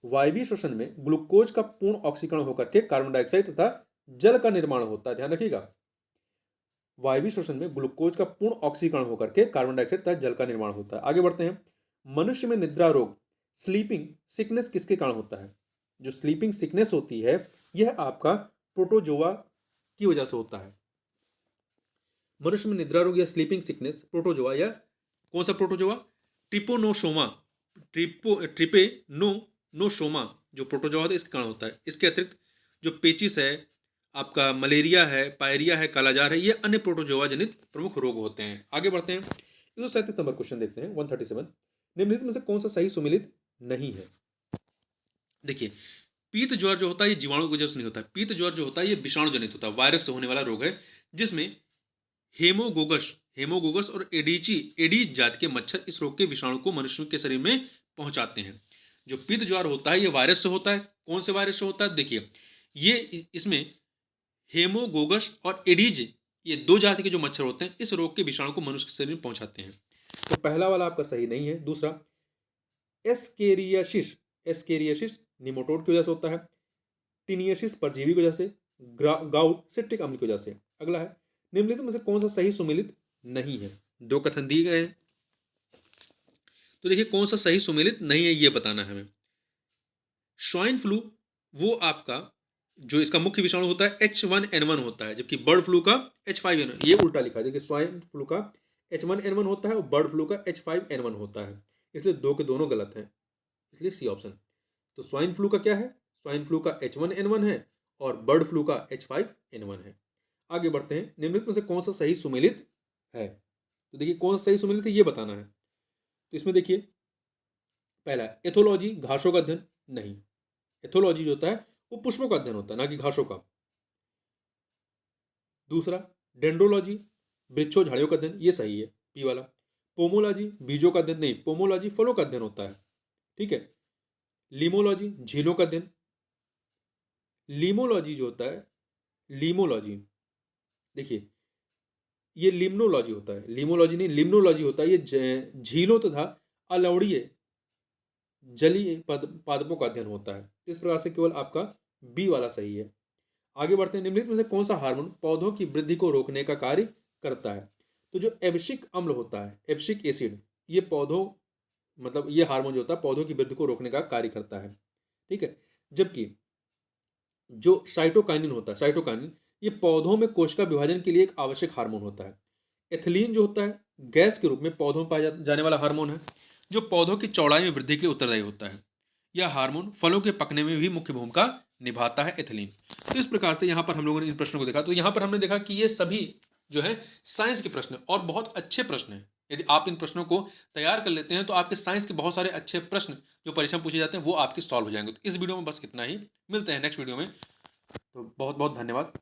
वायवीय श्वसन में ग्लूकोज का पूर्ण ऑक्सीकरण होकर के कार्बन डाइऑक्साइड तथा जल का निर्माण होता है, ध्यान रखिएगा। वायवीय श्वसन में ग्लूकोज का पूर्ण ऑक्सीकरण होकर के कार्बन डाइऑक्साइड तथा जल का निर्माण होता है। आगे बढ़ते हैं। मनुष्य में निद्रा रोग स्लीपिंग सिकनेस किसके कारण होता है? जो स्लीपिंग सिकनेस होती है यह आपका प्रोटोजोआ की वजह से होता है। मनुष्य में निद्रा रोग या स्लीपिंग सिकनेस प्रोटोजोआ या कौन सा प्रोटोजोआ? ट्रिपोनोसोमा ट्रिपेनोसोमा जो प्रोटोजोआ होता है इसके कारण होता है। इसके अतिरिक्त जो पेचिस है, आपका मलेरिया है, पायरिया है, कालाजार है, ये अन्य प्रोटोजोआ जनित प्रमुख रोग होते हैं। आगे बढ़ते हैं। 137 नंबर क्वेश्चन देखते हैं 137। निम्नलिखित में से कौन सा सही सुमेलित नहीं है? देखिए, पीत ज्वर जो होता है ये जीवाणु की वजह से नहीं होता है। पीत ज्वर जो होता है ये विषाणु जनित होता है, वायरस से होने वाला रोग है, जिसमें हेमोगोगस और एडीज जाति के मच्छर इस रोग के विषाणु को मनुष्य के शरीर में पहुंचाते हैं। जो पीत ज्वर होता है ये वायरस से होता है। कौन से वायरस से होता है? देखिए, ये इसमें हेमोगोगस और एडीज, ये दो जाति के जो मच्छर होते हैं इस रोग के विषाणु को मनुष्य के शरीर में पहुंचाते हैं। तो पहला वाला आपका सही नहीं है। दूसरा, एस्केरियासिस निमोटोड की वजह से होता है। टीनियसिस परजीवी की वजह से। गाउट सिट्रिक अम्ल की वजह से। अगला है, निम्नलिखित में से कौन सा सही सुमेलित नहीं है? दो कथन दिए गए हैं, तो देखिए कौन सा सही सुमेलित नहीं है ये बताना है हमें। स्वाइन फ्लू वो आपका जो इसका मुख्य विषाणु होता है H1N1 होता है, जबकि बर्ड फ्लू का H5N1। ये उल्टा लिखा है, देखिए स्वाइन फ्लू का H1N1 होता है और बर्ड फ्लू का H5N1 होता है, इसलिए दो के दोनों गलत हैं, इसलिए सी ऑप्शन। तो स्वाइन फ्लू का क्या है? स्वाइन फ्लू का H1N1 है और बर्ड फ्लू का H5N1 है। आगे बढ़ते हैं। निम्नलिखित में से कौन सा सही सुमेलित है? तो देखिए कौन सा सही सुमेलित है ये बताना है। तो इसमें देखिए, पहला एथोलॉजी घासों का अध्ययन नहीं। एथोलॉजी जो होता है वो पुष्पों का अध्ययन होता है, ना कि घासों का। दूसरा, डेंड्रोलॉजी वृक्षों झाड़ियों का अध्ययन, ये सही है, पी वाला। पोमोलॉजी बीजों का अध्ययन नहीं, पोमोलॉजी फलों का अध्ययन होता है। ठीक है। लीमोलॉजी झीलों का अध्ययन। लीमोलॉजी जो होता है, लीमोलॉजी देखिए ये लिम्नोलॉजी होता है, लीमोलॉजी नहीं लिम्नोलॉजी होता है। ये झीलों तथा अलवड़ीय जलीय पादपों का अध्ययन होता है। इस प्रकार से केवल आपका बी वाला सही है। आगे बढ़ते हैं। निम्नलिखित में से कौन सा हार्मोन पौधों की वृद्धि को रोकने का कार्य करता है? तो जो एब्सिक अम्ल होता है, एब्सिक एसिड, ये पौधों मतलब ये हार्मोन जो होता है पौधों की वृद्धि को रोकने का कार्य करता है। ठीक है। जबकि जो साइटोकाइनिन होता है, साइटोकाइनिन ये पौधों में कोशिका विभाजन के लिए एक आवश्यक हार्मोन होता है। एथिलीन जो होता है गैस के रूप में पौधों में पाया जाने वाला हार्मोन है, जो पौधों की चौड़ाई में वृद्धि के लिए उत्तरदायी होता है। यह हार्मोन फलों के पकने में भी मुख्य भूमिका निभाता है, एथिलीन। तो इस प्रकार से यहाँ पर हम लोगों ने इन प्रश्नों को देखा। तो यहाँ पर हमने देखा कि ये सभी जो है साइंस के प्रश्न और बहुत अच्छे प्रश्न हैं। यदि आप इन प्रश्नों को तैयार कर लेते हैं तो आपके साइंस के बहुत सारे अच्छे प्रश्न जो परीक्षा में पूछे जाते हैं वो आपके सॉल्व हो जाएंगे। तो इस वीडियो में बस इतना ही, मिलते हैं नेक्स्ट वीडियो में। तो बहुत बहुत धन्यवाद।